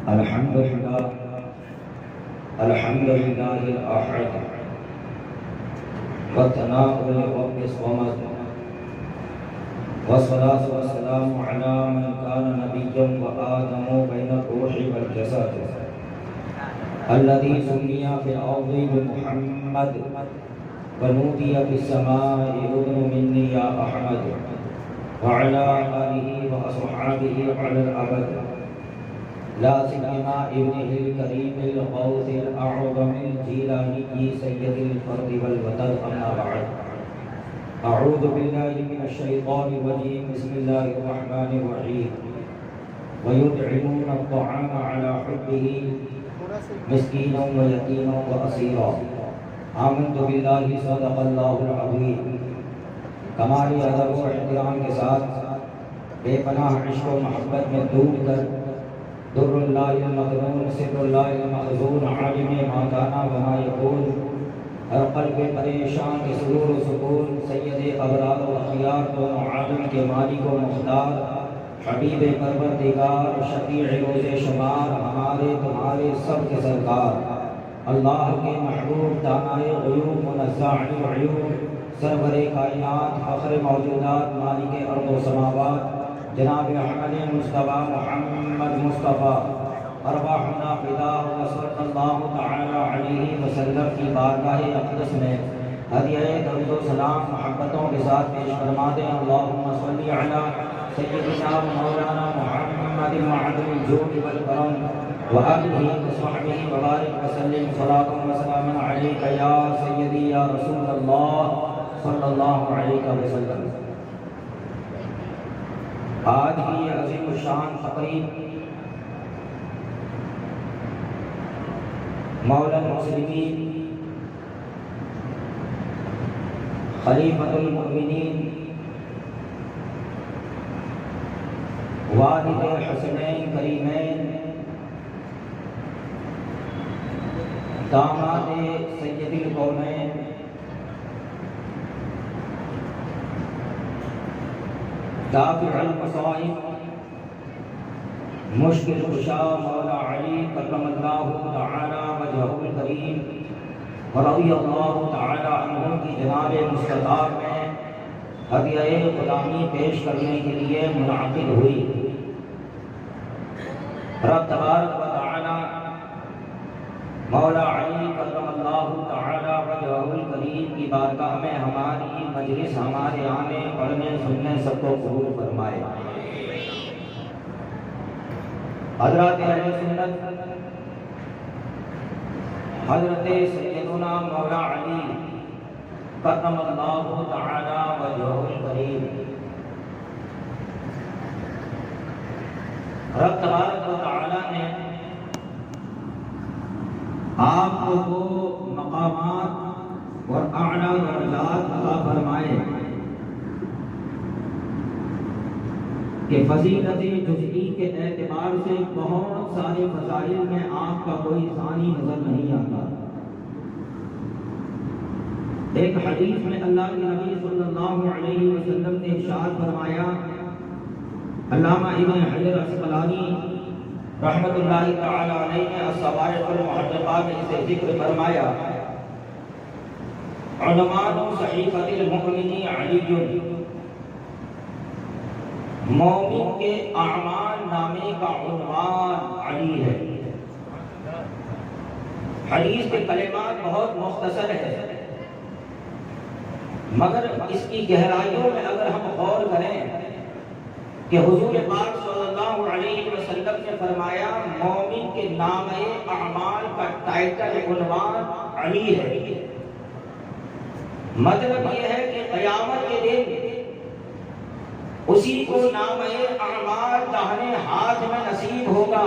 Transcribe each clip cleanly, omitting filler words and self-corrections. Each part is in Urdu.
الحمد لله الأحد والثناء لرب الصمد والصلاة والسلام على من كان نبيا وآدم بين الروح والجسد الذي سمي في الأرض بمحمد ونودي في السماء أذن مني يا أحمد وعلى آله وأصحابه على الأبد لا سيما ابنه الكريم الغوث الأعظم الجيلاني سيد الفرد والوتر أما بعد أعوذ بالله من الشيطان الرجيم بسم الله الرحمن الرحيم ويطعمون الطعام على حبه مسكينا ويتيما وأسيرا آمنت بالله صدق الله العظيم کمال ادب و احترام کے ساتھ بے پناہ عشق و محبت میں ڈوب کر در اللہ المغنون سر اللہ المخزون عالم ما کانا وما یقول ہر قلب پریشان کے سرور و سکون سید ابرار و اخیار دونوں عالم کے مالک و مختار حبیب پروردگار شفیع روز شمار ہمارے تمہارے سب کے سرکار اللہ کے محبوب دانائے غیوب منزہ عن العیوب سرور کائنات فخر موجودات مالک ارض و سماوات جناب احمد مصطفیٰ محمد مصطفیٰ ارواحنا فدا صلی اللہ تعالی علیہ وسلم کی بارگاہ اقدس میں ہدیہ درود و سلام محبتوں کے ساتھ پیش فرما دیں اللہم صلی علی سیدنا مولانا محمد معدن الجود والکرم وآلہ وصحبہ وبارک وسلم صلاۃ و سلام علیک یا سیدی یا رسول اللہ صلی اللہ علیہ وسلم۔ آج کی عظیم الشان تقریب مولا المسلمین خلیفۃ المؤمنین والد حسنین کریمین داماد سید الکونین دافع المصائب مشکل کشا مولا علی کرم اللہ تعالی وجہہ الکریم ورضی اللہ تعالی عنہ کی جناب مستطاب میں ہدیہ غلامی پیش کرنے کے لیے منعقد ہوئی۔ رب تبارک و تعالی مولا علی کرم اللہ تعالی وجہہ الکریم کی بارگاہ میں ہماری مجلس ہمارے آنے پڑھنے سننے سب کو قبول فرمائے۔ حضرات اہل سنت حضرت سیدنا مولا علی کرم اللہ تعالی وجہہ الکریم رب تبارک و تعالی نے آپ کو وہ مقامات اور اعلیٰ درجات عطا فرمائے کہ فضیلت جزئی کے اعتبار سے بہت سارے فضائل میں آپ کا کوئی ثانی نظر نہیں آتا۔ ایک حدیث میں اللہ کے نبی صلی اللہ علیہ وسلم نے ارشاد فرمایا، علامہ ابن حجر عسقلانی رحمت اللہ تعالی علیہ نے الصواعق المحرقہ میں اسے ذکر فرمایا، عنوان صحیفۃ المؤمن علی، مومن کے اعمال نامے کا عنوان علی ہے۔ حدیث کے کلمات بہت مختصر ہے، مگر اس کی گہرائیوں میں اگر ہم غور کریں کہ حضور پاک صلی اللہ علیہ وسلم نے فرمایا مومن کے نام اعمال کا ٹائٹل عنوان علی ہے، مطلب یہ ہے کہ قیامت کے دن اسی کو نام اعمال داہنے ہاتھ میں نصیب ہوگا،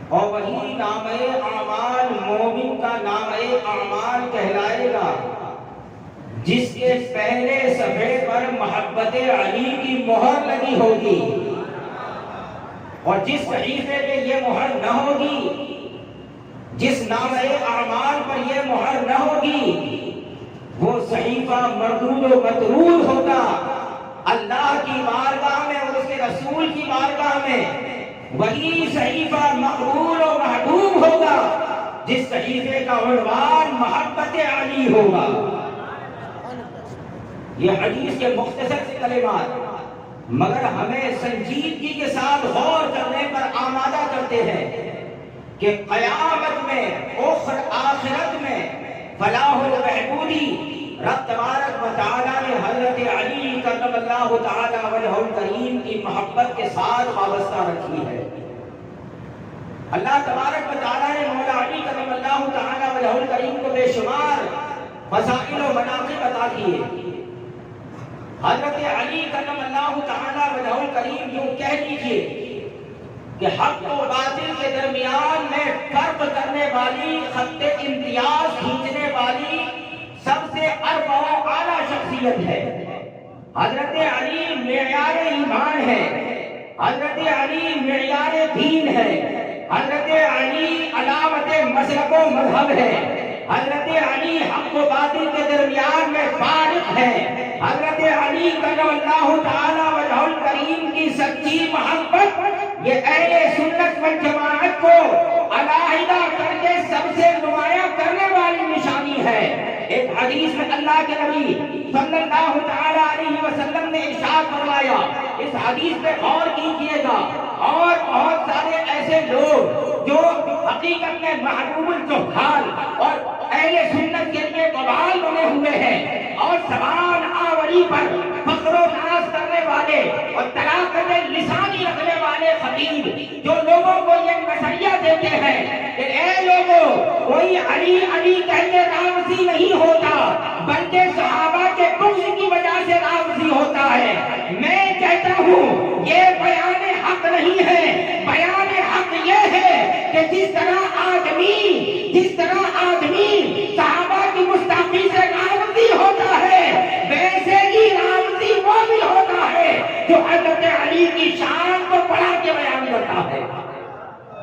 اور وہی نام اعمال مومن کا نام اعمال کہلائے گا جس کے پہلے صفحے پر محبت علی کی مہر لگی ہوگی، اور جس صحیفے پہ یہ مہر نہ ہوگی، جس نام اعمال پر یہ مہر نہ ہوگی، وہ صحیفہ مردود و مطرود ہوگا۔ اللہ کی بارگاہ میں اور اس کے رسول کی بارگاہ میں وہی صحیفہ مقبول و محبوب ہوگا جس صحیفے کا عنوان محبت علی ہوگا۔ یہ حدیث کے مختصر سے کلمات، مگر ہمیں سنجیدگی کے ساتھ غور کرنے پر آمادہ کرتے ہیں کہ قیامت میں آخرت میں فلاح و بہبودی رب تبارک و تعالیٰ نے حضرت علی کرم اللہ تعالیٰ وجہ الکریم کی محبت کے ساتھ وابستہ رکھی ہے۔ اللہ تبارک و تعالیٰ نے مولا علی کرم اللہ تعالیٰ وجہ الکریم کو بے شمار فضائل و مناقب عطا کیے۔ حضرت علی کرم اللہ تعالیٰ وجہ الکریم یوں کہہ دیجئے کہ حق و باطل کے درمیان میں فرق کرنے والی، خط امتیاز کھینچنے والی سب سے ارفع و اعلیٰ شخصیت ہے۔ حضرت علی معیار ایمان ہے، حضرت علی معیار دین ہے، حضرت علی علامت مسلک و مذہب ہے، حضرت علی حق و باطل کے درمیان میں فارق ہے۔ حضرت علی کرم اللہ تعالی وجہ الکریم کی سچی محبت یہ اہل سنت والجماعت کو علیحدہ کر کے سب سے نمایاں کرنے والی نشانی ہے۔ ایک حدیث میں اللہ کے نبی صلی اللہ تعالی علیہ وسلم نے ارشاد فرمایا، اس حدیث پہ غور کیجئے گا، اور بہت سارے ایسے لوگ جو حقیقت میں محبوب الجہال اور اہل سنت کے لیے وبال بنے ہوئے ہیں، اور زبان آوری پر فخر و ناز کرنے والے اور طلاقت لسانی رکھنے والے خطیب جو لوگوں کو یہ مسئلہ دیتے ہیں کہ اے لوگوں، کوئی علی علی کہنے راضی نہیں ہوتا بلکہ صحابہ کے بغض کی وجہ سے راضی ہوتا ہے، میں کہتا ہوں یہ بیان حق نہیں ہے۔ بیان حق یہ ہے کہ جس طرح آدمی صحابہ کی گستاخی سے راضی ہوتا ہے، ویسے ہی راضی وہ بھی ہوتا ہے جو حضرت علی کی شان کو بڑھا کے بیان کرتا ہے۔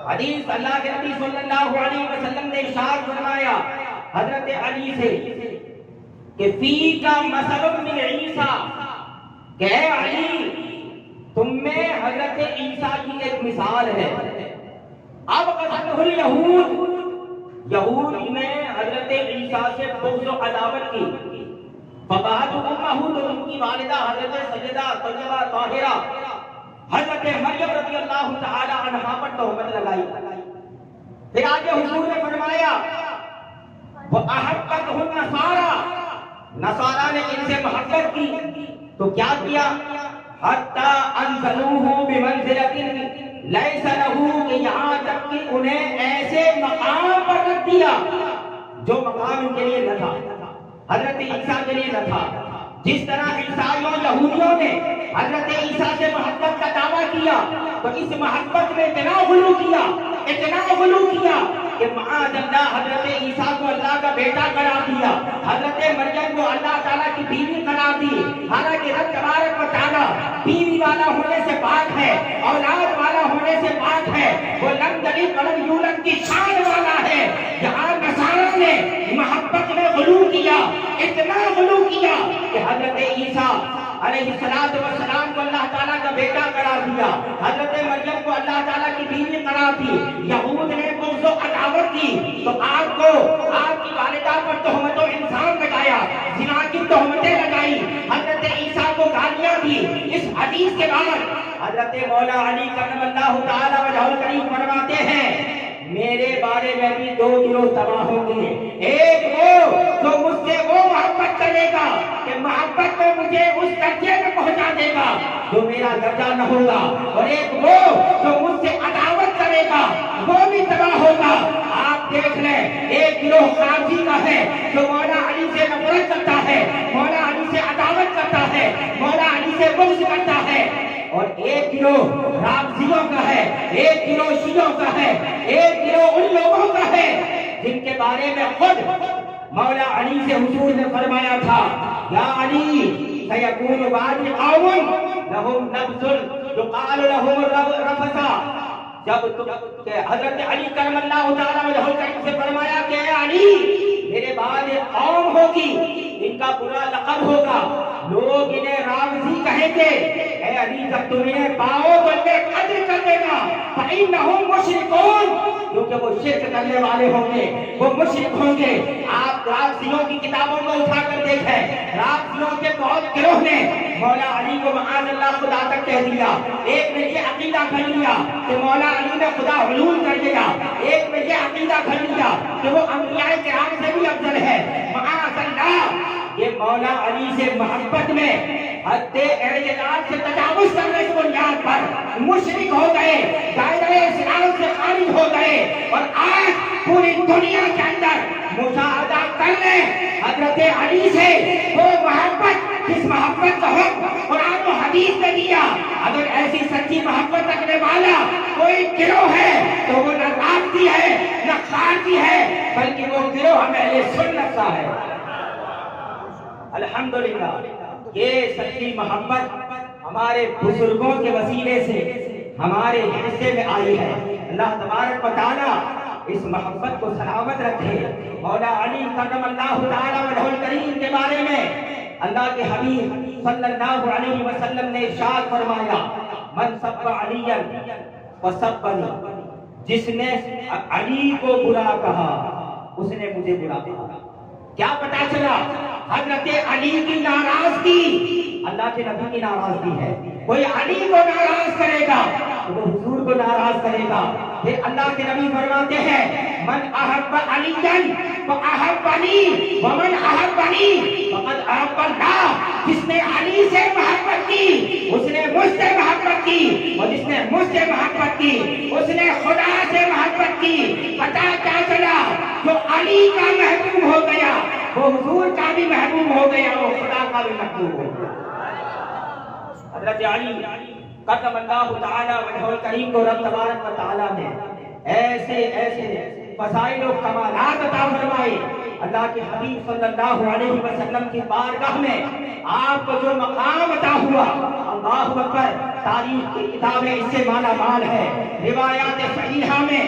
حدیث اللہ کے نبی صلی اللہ علیہ وسلم نے ارشاد فرمایا حضرت علی سے کہ فی کا مثل من عیسیٰ، کہ اے علی تم میں حضرت عیسیٰ کی ایک مثال ہے۔ اب قتلہ الیہود، یہود نے حضرت عیسیٰ سے بغض و عداوت کی، فبعث امہ، تو ان کی والدہ حضرت سیدہ طیبہ طاہرہ حضرت مریم رضی اللہ تعالی عنہا پر تہمت لگائی۔ پھر آگے حضور نے فرمایا وَأَحَبَّتْهُ النَّصَارَى، نصارہ نے ان سے محبت کی تو کیا کیا؟ حَتَّى أَنزَلُوهُ بِمَنزِلَةٍ لَيْسَ لَهُ، کہ یہاں تک کہ انہیں ایسے مقام پر رکھ دیا جو مقام ان کے لیے نہ تھا، حضرت عیسیٰ کے لیے نہ تھا۔ جس طرح عیسائیوں یہودیوں نے حضرت عیسیٰ سے محبت کا دعویٰ کیا تو اس محبت میں اتنا غلو کیا کہ معاذ اللہ حضرت عیسیٰ کو اللہ کا بیٹا قرار دیا، حضرت مریم کو اللہ تعالیٰ کی بیوی قرار دی، حالانکہ رب تبارک و تعالیٰ بیوی والا ہونے سے پاک ہے، اولاد والا ہونے سے پاک ہے، وہ لم یلد ولم یولد کی شان والا ہے۔ یہاں نصارہ نے محبت میں غلو کیا، اتنا غلو کیا کہ حضرت عیسیٰ علیہ السلام کو اللہ تعالیٰ کا بیٹا قرار دیا، حضرت مریم کو اللہ تعالیٰ کی بیوی قرار دی۔ یہود نے بغض و عداوت کی تو آپ کی والدہ پر تہمت و الزام لگایا، زنا کی تہمتیں لگائی، حضرت عیسیٰ کو گالیاں دی۔ اس حدیث کے بعد حضرت مولا علی کرم اللہ تعالیٰ وجہ الکریم فرماتے ہیں میرے بارے میں بھی دو گروہ تباہ ہوں گے، ایک وہ جو مجھ سے وہ محبت کرے گا کہ محبت میں مجھے اس درجے میں پہنچا دے گا جو میرا درجہ نہ ہوگا، اور ایک وہ جو مجھ سے عداوت کرے گا وہ بھی تباہ ہوگا۔ آپ دیکھ لیں، ایک گروہ خارجی کا ہے جو مولا علی سے نفرت کرتا ہے، مولا علی سے عداوت کرتا ہے، مولا علی سے بغض کرتا ہے، اور ایک گروہ رافضیوں کا ہے، ایک گروہ شیعوں کا ہے، ایک گروہ ان لوگوں کا ہے جن کے بارے میں خود مولا علی سے حضور نے فرمایا تھا یا علی سیکون بعد قوم لہم نبض یقال لہم الرفثا، جب حضرت علی کرم اللہ تعالیٰ وجہ الکریم سے فرمایا کہ اے علی میرے بعد ایک قوم ہوگی، ان کا برا لقب ہوگا، لوگ انہیں رافضی کہیں گے، اے علی جب تم انہیں پاؤ تو انہیں قدر کر دے گا فإنهم مشرکون، کیونکہ وہ شرک کرنے والے ہوں گے، وہ مشرک ہوں گے۔ آپ رافضیوں کی کتابوں کو اٹھا کر دیکھیں، رافضیوں کے بہت گروہ نے مولا علی کو معاذ اللہ خدا تک کہہ دیا، ایک نے یہ عقیدہ کر لیا کہ مولا علی نے خدا حلول کر دیا، ایک نے یہ عقیدہ کر لیا کہ وہ انبیاء کرام سے بھی افضل ہے، معاذ اللہ۔ یہ مولا علی سے محبت میں حد اعتدال سے تجاوز کرنے کی بنیاد پر مشرک ہو گئے، دائرہ اسلام سے خارج ہو گئے، اور آج پوری دنیا کے اندر مشاہدہ کر لیں حضرت علی سے وہ محبت جس محبت کا حکم قرآن و حدیث نے دیا۔ اگر ایسی سچی محبت رکھنے والا کوئی گروہ ہے تو وہ نہ رافضی ہے نہ خارجی ہے، بلکہ وہ گروہ ہم اہل سنت کا ہے۔ الحمدللہ یہ سچی محبت ہمارے بزرگوں کے وسیلے سے ہمارے حصے میں آئی ہے۔ اللہ تبارک و تعالیٰ اس محبت کو سلامت رکھے۔ مولا علی کرم اللہ تعالیٰ وجہ الکریم کے بارے میں اللہ کے حبیب صلی اللہ علیہ وسلم نے ارشاد فرمایا، من سب علیٰ وسبنی، جس نے علی کو برا کہا اس نے مجھے برا کہا۔ کیا پتا چلا؟ حضرت علی کی ناراضگی اللہ کے نبی کی ناراضگی ہے۔ کوئی علی کو ناراض کرے گا تو وہ حضور کو ناراض کرے گا۔ پھر اللہ کے نبی فرماتے ہیں، من احب علیٰ فاحبنی ومن احبنی فقد احب اللہ، جس نے علی سے محبت کی اس نے مجھ سے محبت کی، اور جس نے مجھ سے محبت کی اس نے خدا سے محبت کی۔ پتا کیا چلا؟ جو علی کا محبوب ہو گیا وہ حضور کا بھی محبوب ہو گیا، وہ خدا کا بھی محبوب ہو گیا۔ حضرت علی قدم اللہ تعالیٰ وجہ الکریم کو رب تبارک و تعالیٰ نے ایسے ایسے فضائل و کمالات عطا فرمائے۔ اللہ کے حبیب صلی اللہ علیہ وسلم کی بارگاہ میں آپ کو جو مقام عطا ہوا، اللہ اکبر، تاریخ کی کتابیں اس سے مالا مال ہے، روایات صحیحہ میں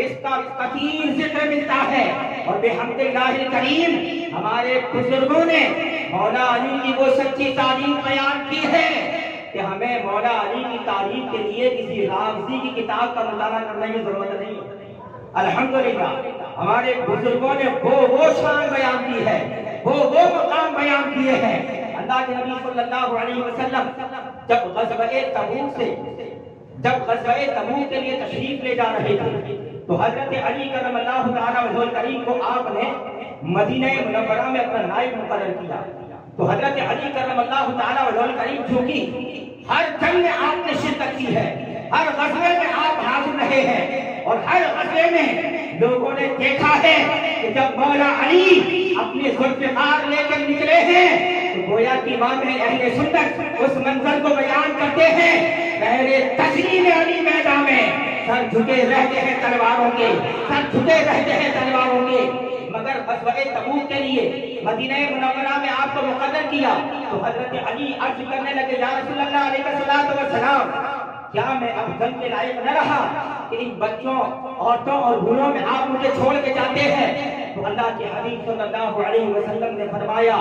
اس کا کثیر ذکر ملتا ہے، اور بحمد اللہ الکریم ہمارے بزرگوں نے مولا علی کی وہ سچی تعریف بیان کی ہے کہ ہمیں مولا علی کی تعریف کے لیے کسی رافضی کی کتاب کا مطالعہ کرنے کی ضرورت نہیں۔ الحمدللہ ہمارے بزرگوں نے وہ شان بیان کی ہے، وہ مقام بیان کیے ہیں۔ اللہ کے نبی صلی اللہ علیہ وسلم جب غزوہ تبوک کے لیے تشریف لے جا رہے تھے تو حضرت علی کرم اللہ تعالیٰ وجہ الکریم کو آپ نے مدینہ منورہ میں اپنا نائب مقرر کیا۔ تو حضرت علی کرم اللہ تعالیٰ وجہ الکریم چونکہ ہر جنگ میں آپ نے شرکت کی ہے، ہر غزوے میں آپ حاضر رہے ہیں، اور ہر غزوے میں لوگوں نے دیکھا ہے کہ جب مولا علی اپنی ذوالفقار لے کر نکلے ہیں تو گویا کہ امام اہل سنت اس منظر کو بیان کرتے ہیں، پہلے تسلیم علی میدان میں سر جھکے رہتے ہیں تلواروں کے، سر جھکے رہتے ہیں تلواروں کے۔ مگر غزوہ تبوک کے لیے مدینہ منورہ میں آپ کو مقرر کیا تو حضرت علی عرض کرنے لگے، یا رسول اللہ علیہ الصلوۃ والسلام، کیا میں اب جنگ کے لائق نہ رہا کہ ان بچوں، عورتوں اور بوڑھوں میں آپ مجھے چھوڑ کے جاتے ہیں؟ تو اللہ کے حبیب صلی اللہ علیہ وسلم نے فرمایا،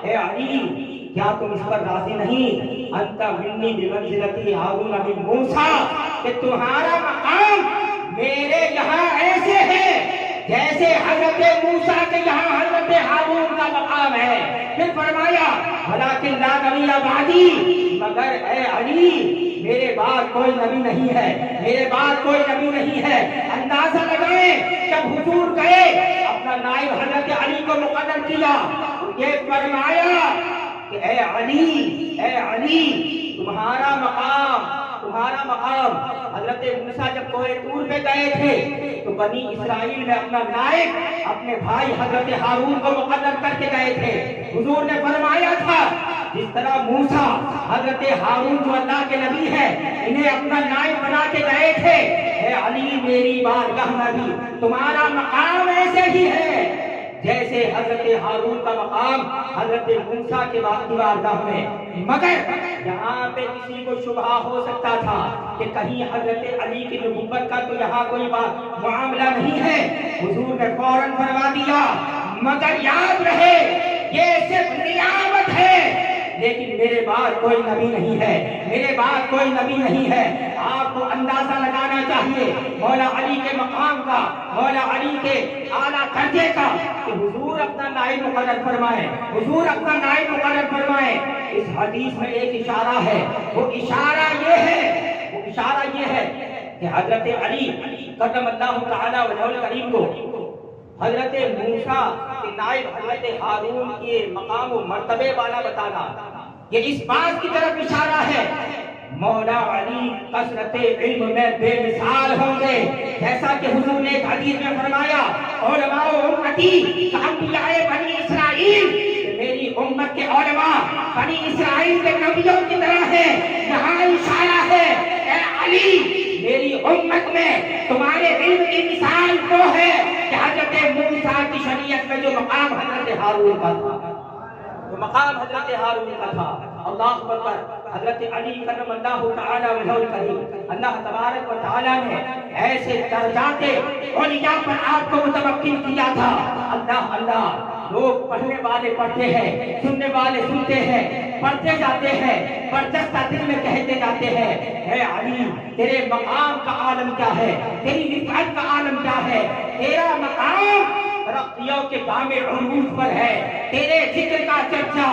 اے علی، کیا تم اس پر راضی نہیں؟ انت منی بمنزلتی ہارون من موسیٰ، کہ تمہارا مقام میرے یہاں ایسے ہے جیسے حضرت موسیٰ کے یہاں حضرت ہارون کا مقام ہے۔ پھر فرمایا، ولیکن لا نبی بعدی، مگر اے علی میرے بعد کوئی نبی نہیں ہے، میرے بعد کوئی نبی نہیں ہے۔ اندازہ لگائیں جب حضور گئے اپنا نائب حضرت علی کو مقرر کیا، یہ فرمایا کہ اے علی تمہارا مقام حضرت موسیٰ جب کوہ طور پہ گئے تھے تو بنی اسرائیل میں اپنا نائب اپنے بھائی حضرت ہارون کو مقرر کر کے گئے تھے۔ حضور نے فرمایا تھا جس طرح موسیٰ حضرت ہارون جو اللہ کے نبی ہے انہیں اپنا نائب بنا کے گئے تھے، اے علی میری بارگاہ میں بھی تمہارا مقام ایسے ہی ہے جیسے حضرت ہارون کا مقام حضرت موسیٰ کے بارگاہ میں۔ مگر یہاں پہ کسی کو شبہ ہو سکتا تھا کہ کہیں حضرت علی کی نبوت کا تو یہاں کوئی معاملہ نہیں ہے۔ حضور نے فوراً فرما دیا، مگر یاد رہے یہ صرف نیابت ہے، لیکن میرے بعد کوئی نبی نہیں ہے، میرے بعد کوئی نبی نہیں ہے۔ آپ کو اندازہ لگانا چاہیے مولا علی کے مقام کا، مولا علی کے اعلیٰ درجے کا، کہ حضور اپنا نائب مقرر فرمائے، حضور اپنا نائب مقرر فرمائے۔ اس حدیث میں ایک اشارہ ہے، وہ اشارہ یہ ہے کہ حضرت علی کرم اللہ تعالی وجہ الکریم کو حضرت موسیٰ کے نائب حضرت ہارون کے مقام و مرتبے والا بتانا، یہ اس بات کی طرف اشارہ ہے مولا علی کثرت علم میں بے مثال ہوں گے، جیسا کہ حضور نے ایک حدیث میں فرمایا علماء امتی کانبیاء بنی اسرائیل، میری امت کے علماء بنی اسرائیل کے نبیوں کی طرح ہے۔ یہاں اشارہ ہے اے علی میری امت میں تمہارے علم کی مثال وہ ہے کہ حضرت موسیٰ کی شریعت میں جو مقام حضرت ہارون کا تھا، جو مقام حضرت ہارون کا تھا۔ اللہ اکبر۔ حضرت علی کرم اللہ تعالی وجہ الکریم، اللہ تبارک و تعالی نے ایسے درجات اولیاء پر آپ کو متمکن کیا تھا۔ اللہ لوگ پڑھنے والے پڑھتے ہیں، سننے والے سنتے ہیں، پڑھتے جاتے ہیں، برجستہ دل میں کہتے جاتے ہیں اے علی تیرے مقام کا عالم کیا ہے، تیری رفعت کا عالم کیا ہے، تیرا مقام ترقیوں کے بام عروج پر ہے، تیرے ذکر کا چرچا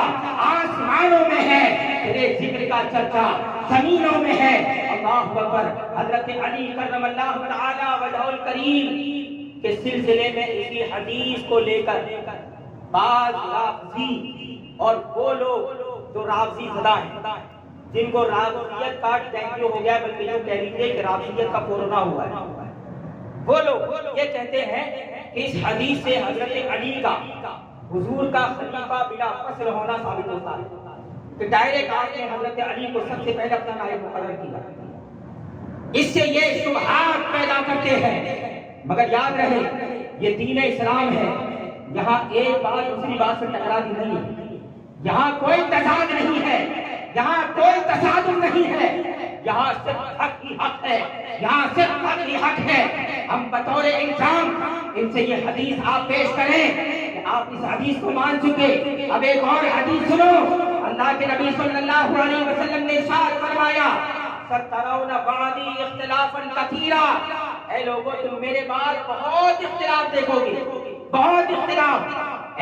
آسمانوں میں ہے، تیرے ذکر کا چرچا زمینوں میں ہے۔ اللہ اکبر۔ حضرت علی کرم اللہ تعالی وجہ الکریم کے سلسلے میں اسی حدیث کو لے کر بعض رافضی اور وہ لوگ جو رافضی زدہ ہیں، جن کو رافضیت کا ٹینکیو ہو گیا، بلکہ یوں کہہ لیجیے کہ رافضیت کا کورونا ہوا ہے، وہ لوگ یہ کہتے ہیں کہ اس حدیث سے حضرت علی کا حضور کا خلیفہ بلا فصل ہونا ثابت ہوتا ہے، کہ ڈائریکٹ آپ نے حضرت علی کو سب سے پہلے اپنا نائب مقرر کیا۔ اس سے یہ شبہات پیدا کرتے ہیں، مگر یاد رہے یہ دین اسلام ہے، یہاں ایک بات دوسری بات سے ٹکرا دی نہیں ہے، یہاں کوئی تضاد نہیں ہے، یہاں کوئی تصادم نہیں ہے، یہاں صرف حق ہی حق ہے، یہاں صرف حق ہی حق ہے۔ ہم بطور انسان ان سے یہ حدیث آپ پیش کریں کہ آپ اس حدیث کو مان چکے، اب ایک اور حدیث سنو۔ اللہ کے نبی صلی اللہ علیہ وسلم نے ارشاد فرمایا سترون بعدی اختلافا کثیرا، اے لوگوں تم میرے بعد بہت اختلاف دیکھو گے، بہت اختلاف۔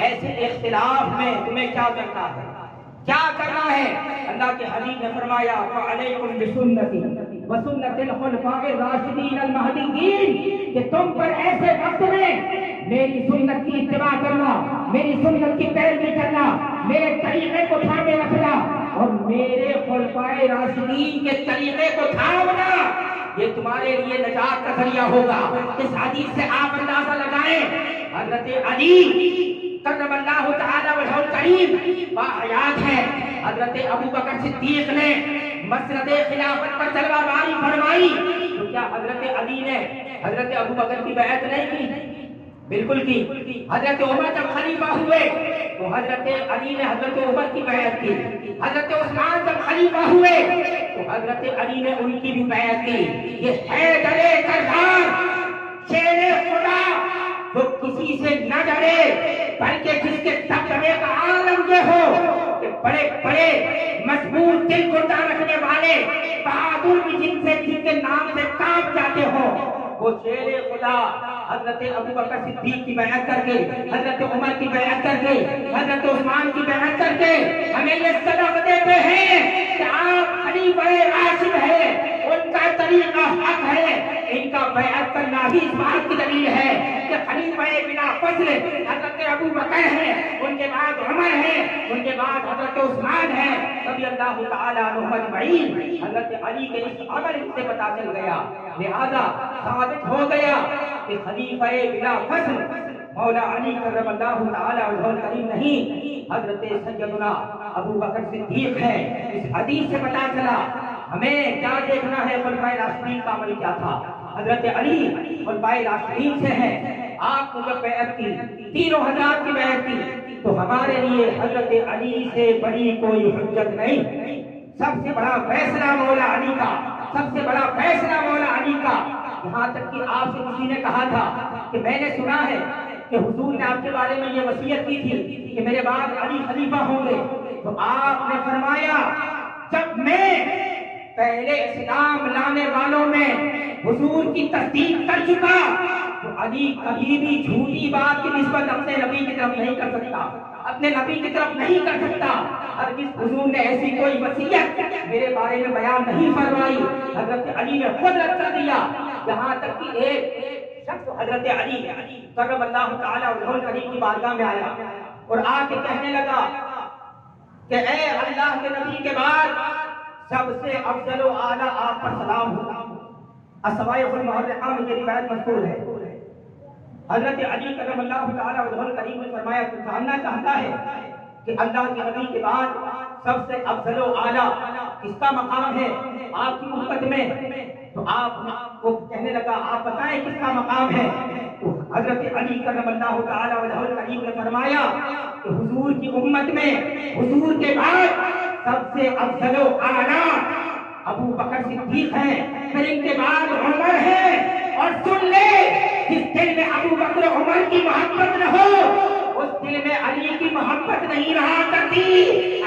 ایسے اختلاف میں تمہیں کیا کرنا ہے، کیا کرنا ہے؟ اللہ کے حبیب نے فرمایا فعلیکم بسنتی وسنت الخلفاء الراشدین المہدیین، کہ تم پر ایسے وقت میں میری سنت کی اتباع کرنا، میری سنت کی پیروی کرنا، میرے طریقے کو تھامے رکھنا اور میرے خلفاء راشدین کے طریقے کو تھامنا، یہ تمہارے لیے نجات کا ذریعہ ہوگا۔ اس حدیث سے آپ اندازہ لگائیں حضرت علی کرم اللہ تعالی وجہ الکریم باحیات ہے۔ حضرت ابو بکر صدیق نے مسند خلافت پر تلوار باری فرمائی تو کیا حضرت علی نے حضرت ابو بکر کی بیعت نہیں کی؟ بالکل کی۔ حضرت عمر جب خلیفہ ہوئے تو حضرت علی نے حضرت عمر کی بیعت کی، حضرت عثمان جب خلیفہ ہوئے تو حضرت علی نے ان کی بھی بیعت کی۔ یہ حیدر کرار شیر خدا جو کسی سے نہ ڈرے بلکہ جس کے دبدبے کا عالم یہ ہو کہ بڑے بڑے مضبوط دل کو رکھنے والے بہادر بھی جن کے نام سے کانپ جاتے ہو، وہ شیر خدا حضرت ابو بکر صدیق کی بیعت کر کے، حضرت عمر کی بیعت کر کے، حضرت عثمان کی بیعت کر کے ہمیں یہ سبق دیتے ہیں کہ آپ خلیفہ راشد ہیں، ان کا طریقہ حق ہے، ان کا بیعت کرنا بھی اس بات کی دلیل ہے کہ خلیفہ بلا فصل حضرت ابو بکر ہیں، ان کے بعد عمر ہیں، ان کے بعد حضرت عثمان ہیں رضی اللہ تعالی عنہم اجمعین۔ حضرت علی کے اس عمل سے پتہ چل گیا، لہذا ثابت ہو گیا کہ خلیفہ بلا فصل مولا علی کرم اللہ تعالی وجہ الکریم نہیں، حضرت سیدنا ابو بکر صدیق ہے۔ اس حدیث سے پتہ چلا ہمیں کیا دیکھنا ہے، خلفائے راشدین کا عمل کیا تھا۔ حضرت علی خلفائے راشدین سے ہے، آپ نے جب بیعت کی 3000 کی بیعت کی تو ہمارے لیے حضرت علی سے بڑی کوئی حجت نہیں۔ سب سے بڑا فیصلہ مولا علی کا، سب سے بڑا فیصلہ مولا علی کا، یہاں تک کہ آپ سے کسی نے کہا تھا کہ میں نے سنا ہے کہ حضور نے آپ کے بارے میں یہ وصیت کی تھی کہ میرے بعد علی خلیفہ ہوں گے، تو آپ نے فرمایا جب میں پہلے اسلام لانے والوں میں حضور کی تصدیق کر چکا تو علی کبھی بھی جھوٹی بات کی نسبت اپنے نبی کی طرف نہیں کر سکتا، اپنے نبی کی طرف نہیں کر سکتا۔ ہرگز حضور نے ایسی کوئی وصیت میرے بارے میں بیان نہیں فرمائی، حضرت علی نے خود رد کر دیا۔ یہاں تک کہ ایک شخص حضرت علی کرم اللہ تعالی وجہہ الکریم کی بارگاہ میں آیا اور آ کے کہنے لگا کہ اے اللہ کے نبی کے بعد سب سے افضل و اعلیٰ آپ پر سلام ہو۔ الصوائح المحرقہ میں یہ روایت مذکور ہے۔ حضرت علی کرم اللہ تعالی وجہہ الکریم نے فرمایا تو جاننا چاہتا ہے کہ اللہ کے نبی کے بعد سب سے افضل و اعلیٰ کس کا مقام ہے آپ کی امت میں؟ تو آپ کو کہنے لگا آپ بتائیں کس کا مقام ہے؟ تو حضرت علی کرم اللہ تعالی وجہہ الکریم نے فرمایا کہ حضور کی امت میں حضور کے بعد سب سے افضل و اعلیٰ ابو بکر صدیق ہیں، پھر ان کے بعد عمر ہے۔ اور سن لے جس دل میں ابو بکر عمر کی محبت نہ ہو اس دل میں علی کی محبت نہیں رہا کرتی۔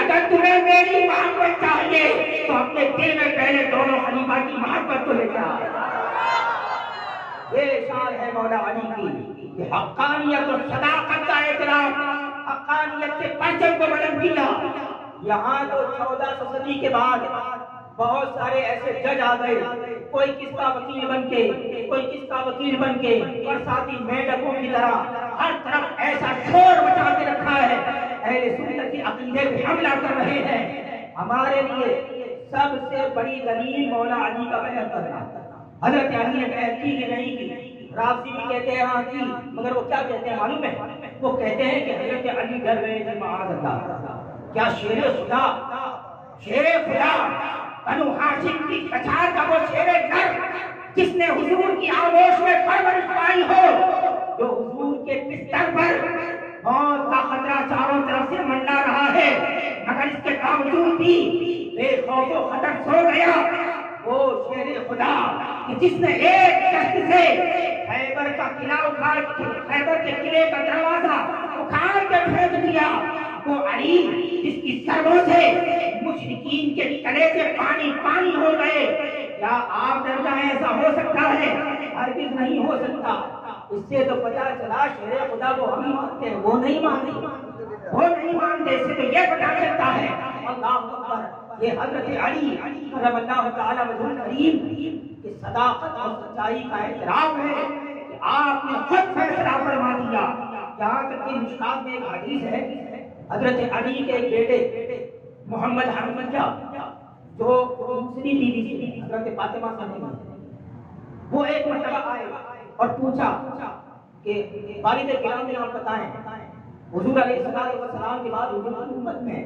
اگر تمہیں میری محبت چاہیے تو اپنے دل میں پہلے دونوں خلیفہ کی محبت کو لے کر یہ شان ہے مولا علی کی کہ حقانیت اور صداقت کا اعتراف، حقانیت کے پرچم کو بلند کیا۔ یہاں تو 1400 صدی کے بعد بہت سارے ایسے جج آ گئے، کوئی کس کا وکیل بن کے، کوئی کس کا وکیل بن کے، اور ساتھی میڈکوں کی طرح ہر طرف ایسا شور مچا کے رکھا ہے، اہل سنت کے عقیدے پہ حملہ کر رہے ہیں۔ ہمارے لیے سب سے بڑی دلیل مولا علی کا بیعت کرنا۔ حضرت علی نے بیعت کی کہ نہیں کی؟ رافضی بھی کہتے ہیں ہاں کی، مگر وہ کیا کہتے ہیں معلوم ہے؟ وہ کہتے ہیں کہ حضرت علی ڈر گئے تھے معاذ اللہ۔ کیا شیر خدا، شیر خدا بنو ہاشم کی کچھار کا وہ شیر نر جس نے حضور کی آغوش میں پرورش پائی ہو، جو حضور کے بستر پر موت کا خطرہ چاروں طرف سے منڈا رہا ہے مگر اس کے باوجود بھی بے خوف و خطر سو گیا، وہ شیر خدا کہ جس نے ایک دست سے خیبر کا قلعہ اکھاڑ، خیبر کے قلعے کا دروازہ اکھاڑ کے پھینک دیا، وہ علی جس کی سروں سے مشرکین کے گلے سے پانی پانی ہو گئے۔ کیا آپ ڈر جائیں ایسا ہو سکتا ہے؟ ہرگز نہیں ہو سکتا۔ اس سے تو پتہ چلا شیر خدا کو ہم مانتے ہیں، وہ نہیں مانتے، وہ نہیں مانتے۔ اس سے تو یہ پتہ چلتا ہے اللہ اکبر، یہ حضرت علی کرم اللہ تعالی وجہہ الکریم کی صداقت اور سچائی کا اعتراف ہے کہ آپ نے خود فیصلہ فرما دیا۔ یہاں تک کہ مشکات میں ایک حدیث ہے، حضرت علی کے ایک بیٹے محمد حنفیہ جو دوسری بیوی تھی حضرت فاطمہ صاحبہ، وہ ایک مرتبہ آئے اور پوچھا کہ والد گرامی آپ بتائیں حضور علیہ السلام کے بعد حضور کی امت میں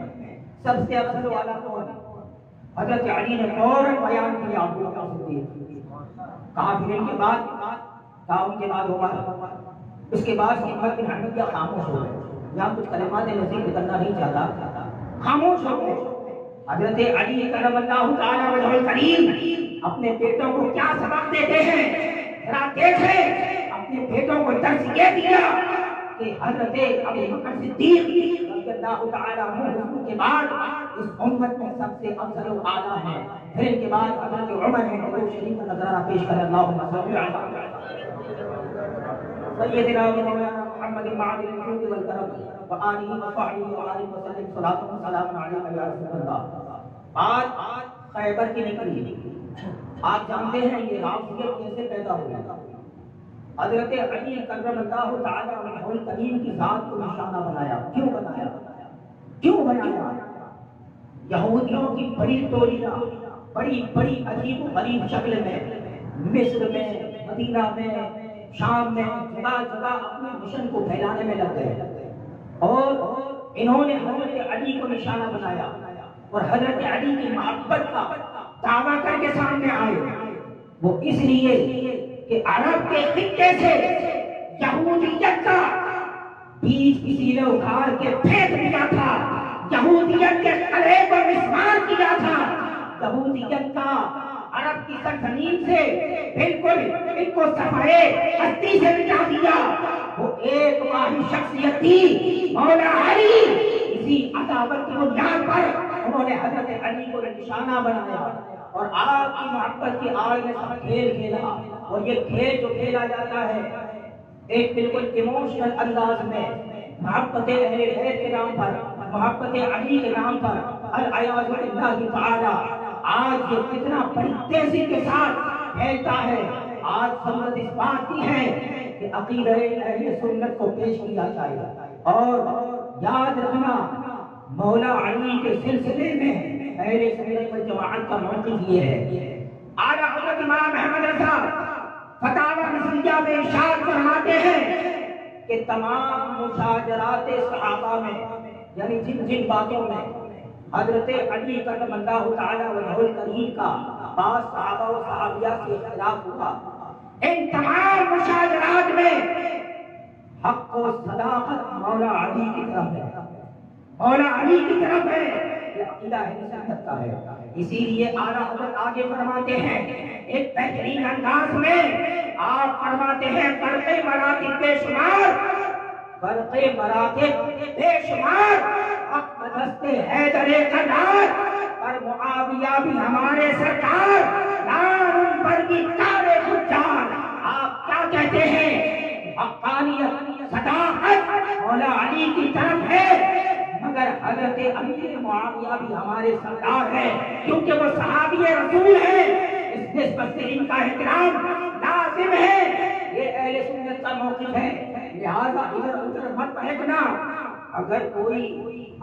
سب سے افضل والا کون؟ حضرت علی نے فوراً بیان کیا ابو بکر صدیق۔ کہا پھر ان کے بعد؟ کہا ان کے بعد عمر۔ اس کے بعد محمد بن حنفیہ خاموش ہو گئے، یہاں کچھ کلمات نصیب نکلنا نہیں چاہتا، خاموش ہو گئے۔ حضرت علی کرم اللہ تعالی وجہہ الکریم اپنے بیٹوں کو کیا سبق دیتے ہیں ذرا دیکھیں۔ اپنے بیٹوں کو درس یہ دیا کہ حضرت ابو بکر صدیق رضی اللہ تعالی عنہ حضور کے بعد اس امت میں سب سے افضل و اعلیٰ ہیں، پھر ان کے بعد حضرت عمر ہیں۔ حضور شریف کا نظرانہ پیش کریں، اللہم صل علی سیدنا مولانا محمد معدن الجود والکرم وآلہ وصحبہ وآلہ وسلم صلاۃ و سلام علیک یا رسول اللہ۔ بات خیبر کی نکلی، آپ جانتے ہیں یہ رافضیت کیسے پیدا ہوئی؟ حضرت علی کرم اللہ تعالی وجہہ الکریم کی ذات کو نشانہ بنایا۔ کیوں بنایا؟ کیوں بنایا؟ یہودیوں کی بڑی ٹولیاں بڑی بڑی عجیب و غریب شکل میں مصر میں، مدینہ میں، شام میں جگہ جگہ اپنے مشن کو پھیلانے میں لگ گئے اور انہوں نے حضرت علی کو نشانہ بنایا اور حضرت علی کی محبت کا دعویٰ کر کے سامنے آئے۔ وہ اس لیے کہ عرب کے خطے سے یہودیت کا بیج کسی نے اکھاڑ کے پھینک دیا تھا، یہودیت کے قلعے کو مسمار کیا تھا، یہودیت کا عرب کی سرزمین سے بالکل ان کو صفحے ہستی سے مٹا دیا۔ وہ ایک واحد شخصیت تھی مولا علی، اسی عداوت کی بنیاد پر انہوں نے حضرت علی کو نشانہ بنایا اور آپ کی محبت کی آڑ میں سب کھیل کھیلا. اور یہ کھیل جو کھیلا جاتا ہے ایک بالکل ایموشنل انداز میں محبت اہل بیت کے نام پر, محبت علی کے نام پر, العیاذ باللہ تعالی آج یہ کتنا بڑی تیزی کے ساتھ پھیلتا ہے. آج ضرورت اس بات کی ہے کہ عقیدہ اہل سنت کو پیش کیا جائے. اور یاد رکھنا مولا علی کے سلسلے میں اہل سنت والجماعت کا موقف یہ ہے. اعلیٰ حضرت امام احمد رضا فتاوی نسیہ میں ارشاد فرماتے ہیں کہ تمام مشاجرات صحابہ میں یعنی جن جن باتوں میں حضرت علی کرم اللہ تعالی وجہ الکریم کا بعض صحابہ و صحابیات سے اختلاف ہوا, ان تمام مشاجرات میں حق و صداقت مولا علی کی طرف ہے, مولا علی کی طرف ہے. یہ عقیدہ اہل سنت کا ہے. اسی لیے اعلیٰ حضرت آگے فرماتے ہیں ایک بہترین انداز میں آپ فرماتے ہیں فرق مراتب بے شمار, فرق مراتب بے شمار, حق دست حیدر قرار اور معاویہ بھی ہمارے سرکار, نام ان پر بھی کارے خجار. آپ کیا کہتے ہیں؟ حقانیت صداقت مولا علی کی طرف ہے, مگر حضرت امیر معاویہ بھی ہمارے سردار ہیں کیونکہ وہ صحابی رسول ہیں, اس نسبت سے ان کا احترام لازم ہے. یہ اہل سنت کا موقف ہے. لہذا ادھر ادھر مت بہکنا. اگر کوئی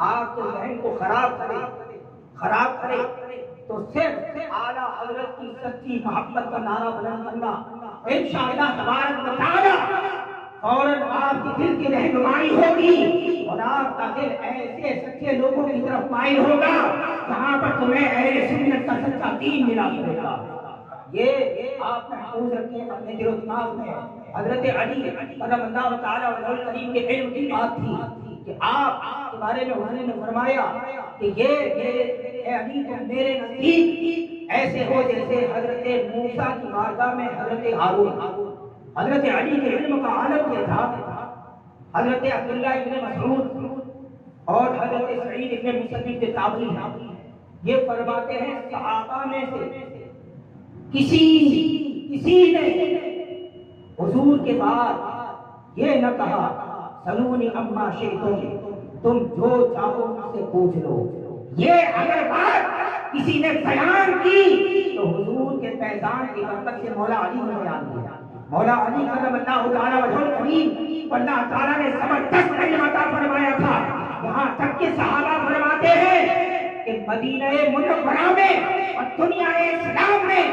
آپ کے ذہن کو خراب کرے تو صرف اعلیٰ حضرت کی سچی محبت کا نعرہ بلند کرنا, انشاءاللہ تبارک و تعالی فوراً آپ کی دل کی رہنمائی ہوگی اور آپ کا دل ایسے سچے لوگوں کی طرف مائل ہوگا جہاں پر تمہیں اہل سنت کا سچا دین ملا کرے گا. یہ آپ محفوظ رکھیں اپنے دل و دماغ میں. حضرت علی کرم اللہ تعالی وجہ الکریم کے علم کی بات تھی کہ آپ کے بارے میں انہوں نے فرمایا کہ یہ علی تم میرے نزدیک ایسے ہو جیسے حضرت موسیٰ کی بارگاہ میں حضرت ہارون. حضرت علی کے علم کا عالم یہ تھا. حضرت عبداللہ ابن مسعود اور حضرت سعید ابن مسیب تابعی یہ فرماتے ہیں صحابہ میں سے کسی نے حضور کے بعد یہ نہ کہا سلونی اما شئتم, تم جو چاہو مجھ سے پوچھ لو. یہ اگر بات کسی نے بیان کی تو حضور کے فیضان کی برکت سے مولا علی نے بیان کیا. مولا علی کرم اللہ تعالی وجہ الکریم اللہ تعالیٰ نے زبردست علم عطا فرمایا تھا, یہاں تک کہ صحابہ فرماتے ہیں کہ مدینہ منورہ میں اور دنیا اسلام میں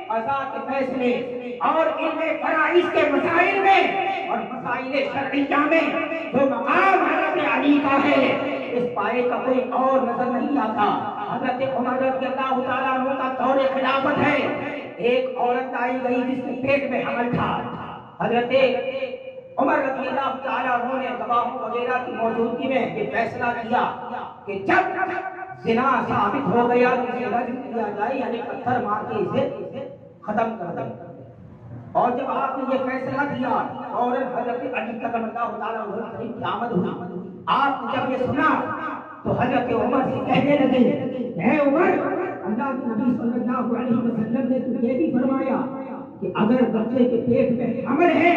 قضا کے فیصلے اور علم فرائض کے مسائل میں اور مسائل شرعیہ میں جو مقام حضرت علی کا ہے اس پائے کا کوئی اور نظر نہیں آتا. حضرت عمر رضی اللہ تعالیٰ عنہ کا دور خلافت ہے. ایک عورت آئی گئی جس کے پیٹ میں حمل تھا. حضرت عمر رضی اللہ تعالیٰ عنہ نے گواہوں وغیرہ کی موجودگی میں یہ فیصلہ کیا کہ جب زنا ثابت ہو گیا تو اسے رجم کیا جائے, یعنی پتھر مار کے اسے ختم کر دیں. اور جب آپ نے یہ فیصلہ کیا اور حضرت علی کرم اللہ تعالیٰ عنہ کی آمد ہوئی, آپ نے جب یہ سنا تو حضرت عمر سے کہنے لگے اے عمر, اللہ کے نبی صلی اللہ علیہ وسلم نے تو یہ بھی فرمایا کہ اگر بچے کے پیٹ میں حمل ہے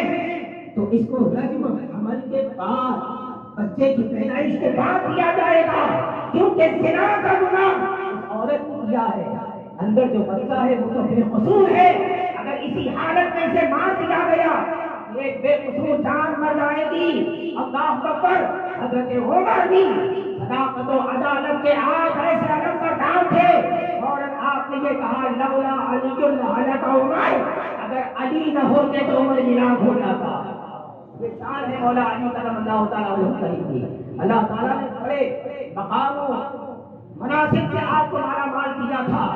تو اس کو رجم حمل کے بعد بچے کی پیدائش کے بعد کیا جائے گا, کیونکہ زنا کا گناہ اس عورت نے کیا ہے. اندر جو بچہ ہے وہ تو بے قصور ہے. اگر اسی حالت میں اسے مار دیا گیا ایک بے قصور جان مر جائے گی. اللہ اکبر. حضرت عمر بھی صداقت و عدالت کے آپ ایسے علمبردار تھے اور آپ نے یہ کہا لولا علی لہلک عمر, اگر علی نہ ہوتے تو عمر ہلاک ہو جاتا. یہ شان ہے مولا علی کرم اللہ تعالیٰ عنہ کی. اللہ تعالیٰ نے بڑے مقاموں مناسب سے آپ کو مالا مال کیا تھا.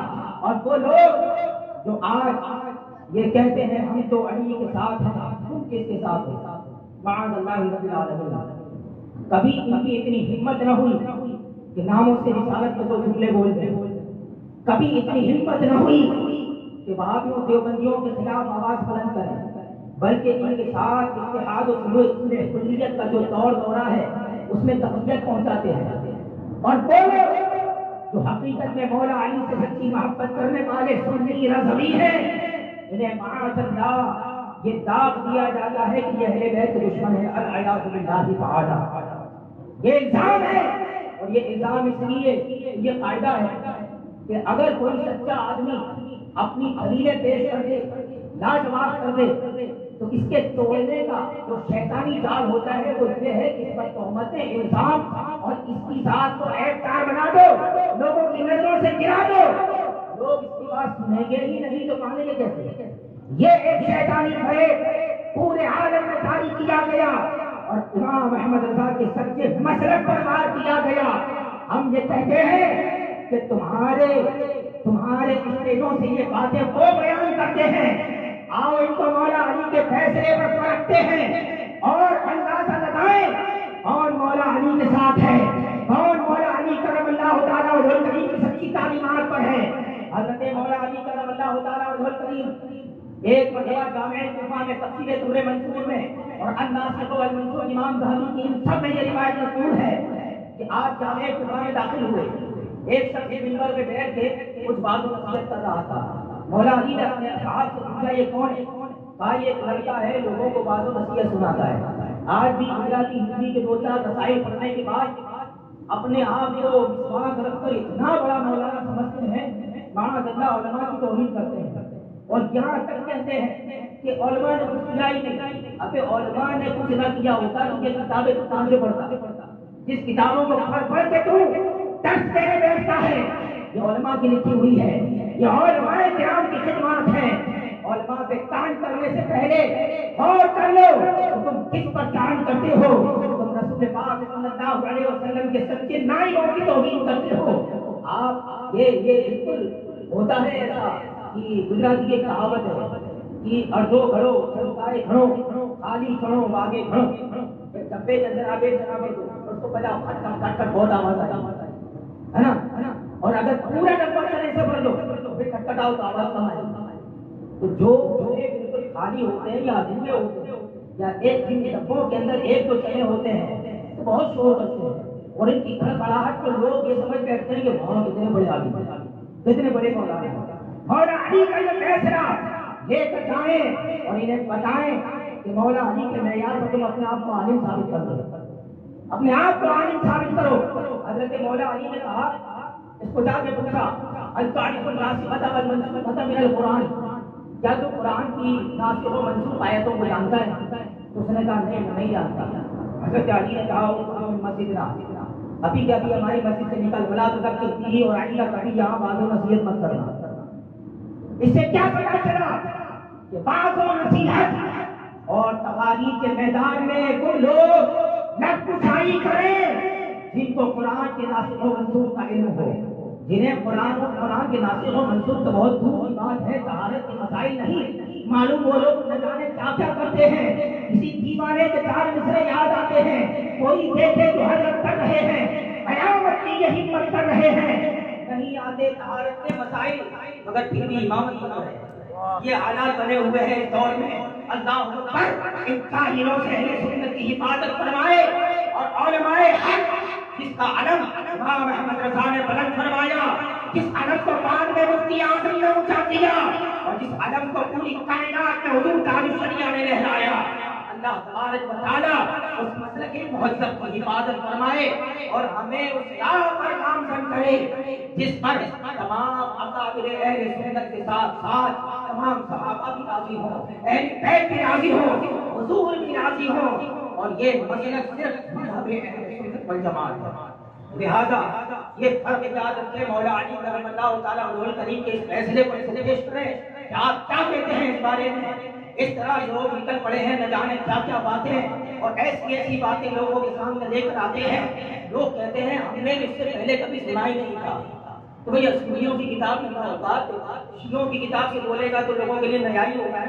اور وہ لوگ جو آج یہ کہتے ہیں ہم تو علی کے ساتھ ہیں, تم کس کے ساتھ ہو؟ معاذ اللہ رب العالمین. کبھی ان کی اتنی ہمت نہ ہوئی کہ ناموں سے رسالت میں تو جملے بول دیں. کبھی اتنی ہمت نہ ہوئی کہ وہابیوں دیوبندیوں کے خلاف آواز بلند کریں, بلکہ ان کے ساتھ اتحاد و کلیت کا جو دورہ ہے اس میں تقویت پہنچاتے ہیں. اور بولو جو حقیقت میں مولا علی سے سچی محبت کرنے والے سنی رضوی ہیں، انہیں معاذ اللہ یہ داغ دیا جاتا ہے کہ یہ اہل بیت کے دشمن ہے، العیاذ باللہ تعالی۔ یہ الزام ہے، اور یہ الزام اس لیے یہ قاعدہ ہے کہ اگر کوئی سچا آدمی اپنی دلیلیں پیش کر دے، لاجواب کر دے، تو اس کے توڑنے کا جو شیطانی جال ہوتا ہے وہ یہ ہے کہ اس پر تہمتیں، الزام اور اس کی ذات کو عیب کار بنا دو، لوگوں کی نظروں سے گرا دو، لوگ اس کی بات سنیں گے ہی نہیں تو مانیں گے کیسے؟ یہ ایک شیطانی فریب پورے عالم میں جاری کیا گیا اور امام احمد رضا کے سچے مسلک پر وار کیا گیا۔ ہم یہ کہتے ہیں کہ تمہارے اسٹیجوں سے یہ باتیں وہ بیان کرتے ہیں، آؤ ان کو مولا علی کے فیصلے پر پرکھتے ہیں اور اندازہ لگائیں کون مولا علی کے ساتھ ہے، کون مولا علی کرم اللہ تعالیٰ وجہ کریم کی سچی تعلیمات پر ہے۔ حضرت مولا علی کرم اللہ تعالیٰ وجہ کریم ایک مرتبہ جامع کوفہ میں تفسیر دور منصور میں اور الناسخ والمنسوخ امام ذہبی کی سب میں یہ روایت مذکور ہے کہ آپ جامع کوفہ میں داخل ہوئے، ایک شخص منبر پہ بیٹھ کے کچھ باتوں نصیحت کر رہا تھا۔ مولا علی نے اپنے اصحاب سے پوچھا یہ کون ہے؟ کہا یہ ایک لڑکا ہے، لوگوں کو باتوں نصیحت سناتا ہے۔ آج بھی گجراتی ہندی کے دو چار رسائل پڑھنے کے بعد اپنے آپ کو مسواک رکھ کر اتنا بڑا مولانا سمجھتے ہیں، معاذ اللہ علماء کی توہین کرتے ہیں اور یہاں تک کہتے ہیں کہ علماء نے کچھ کیا ہی نہیں۔ ابے علماء نے کچھ نہ کیا ہوتا تو یہ کتابیں کہاں سے پڑھتا؟ جس کتابوں کو پڑھ کے تو درس دینے بیٹھتا ہے، یہ علماء کی لکھی ہوئی ہے، یہ علماء کرام کی خدمات ہیں۔ علماء پہ تان کرنے سے پہلے غور کر لو تم کس پر تان کرتے ہو۔ تم رسول پاک صلی اللہ علیہ وسلم کے سچے نائبوں کی توہین کرتے ہو۔ آپ یہ بالکل ہوتا ہے ایسا کہ گجراتی کی کہاوت ہے کہ اردو کھڑو چلکائے کھڑو خالی کھڑو آگے کھڑو، ڈبے کے اندر آگے چلا کر دو اس کو پہلے کٹ کٹ بہت آواز ہے نا، اور اگر پورا ڈبہ چلے سے بھر دو پھر کھٹکھٹاؤ تو آواز کم آئے۔ تو جو بالکل خالی ہوتے ہیں یا ادھورے ہوتے ہیں یا ایک جن ڈبوں کے اندر ایک دو چنے ہوتے ہیں تو بہت شور کرتے ہیں اور ان کی کھڑکھڑاہٹ کو لوگ یہ سمجھ بیٹھتے ہیں کہ وہاں کتنے بڑے آدمی، کتنے بڑے مولانا ہیں۔ مولا علی کا یہ فیصلہ لے کر جائیں اور انہیں بتائیں کہ مولا علی کے معیار پر تم اپنے آپ کو عالم ثابت کر دو، اپنے آپ کو عالم ثابت کرو۔ حضرت مولا علی نے کہا، اس کو جا کے پوچھا الطاریف الناسخۃ والمنسوخۃ من القرآن، کیا تو قرآن کی ناسخ و منسوخ آیتوں کو جانتا ہے؟ اس نے کہا نہیں جانتا۔ حضرت علی نے کہا مسجد ابھی کیا ہماری مسجد سے نکل بلا تو تک چلتی اور آئندہ کبھی یہاں بعض و نصیحت مت کرنا۔ اس سے کیا پتا چلا کہ بعض و نصیحت اور تقاریر کے میدان میں وہ لوگ لٹ کشائی کریں جن کو قرآن کے ناسخ و منسوخ کا علم ہو، جنہیں قرآن کے ناسخ و منسوخ تو بہت دور کی بات ہے، طہارت کے مسائل نہیں معلوم، وہ لوگ نہ جانے کیا کرتے ہیں، کسی دیوانے کے چار مصرے یاد آتے ہیں، کوئی دیکھے تو حضرت کر رہے ہیں، قیامت کی یہی مت کر رہے ہیں، نہیں آتے طہارت کے مسائل مگر پھر بھی امامت بنا ہے۔ یہ حالات بنے ہوئے ہیں اس دور میں، اللہ اکبر، ان کاہنوں سے اہل سنت کی حفاظت فرمائے اور علماء حق جس کا علم امام احمد رضا نے بلند فرمایا، جس علم کو بعد میں مفتی اعظم نے اونچا کیا اور جس علم کو پوری کائنات میں حضور تاج الشریعہ نے لہرایا، اللہ تبارک و تعالیٰ اس مسلک مہذب کی حفاظت فرمائے اور ہمیں اس راہ پر گامزن کرے جس پر تمام اکابر اہل سنت کے ساتھ ساتھ تمام صحابہ بھی راضی ہوں، اہل بیت بھی راضی ہوں، حضور بھی راضی ہوں، اور یہ مسلک صرف مذہب اہل سنت والجماعت ہے۔ لہذا یہ فرق یاد رکھیں، مولا علی کرم اللہ تعالیٰ عنہ کریم کے اس فیصلے پر پیش کریں کہ آپ کیا کہتے ہیں اس بارے میں۔ اس طرح لوگ نکل پڑے ہیں نہ جانے کیا کیا باتیں اور ایسی باتیں لوگوں کے سامنے لے کر آتے ہیں، لوگ کہتے ہیں ہم نے اس سے پہلے کبھی سنا ہی نہیں تھا۔ تو بھئی سنیوں کی کتاب میں بات شیعوں کی کتاب سے بولے گا تو لوگوں کے لیے نیا ہی ہوگا،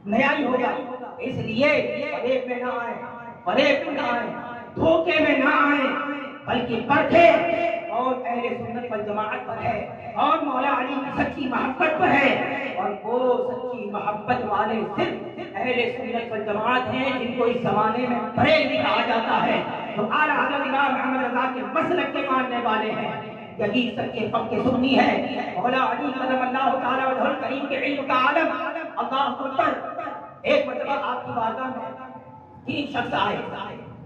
نیا ہی ہوگا۔ اس لیے فریب میں نہ آئیں، فریب میں نہ آئیں، دھوکے میں نہ آئیں، بلکہ پرکھے اور اہل سنت والجماعت پر ہے اور مولا علی کی سچی محبت پر ہے، اور وہ سچی محبت والے صرف اہل سنت والجماعت ہیں جن کو اس زمانے میں بریلوی کہا جاتا ہے، جو اعلیٰ حضرت امام محمد رضا کے مسلک کے ماننے والے ہیں، یہی سچے پکے سنی ہے۔ مولا علی کرم اللہ تعالیٰ وجہ الکریم کے علم کا عالم، اللہ اکبر۔ ایک مرتبہ آپ کی بارگاہ میں 3 شخص آئے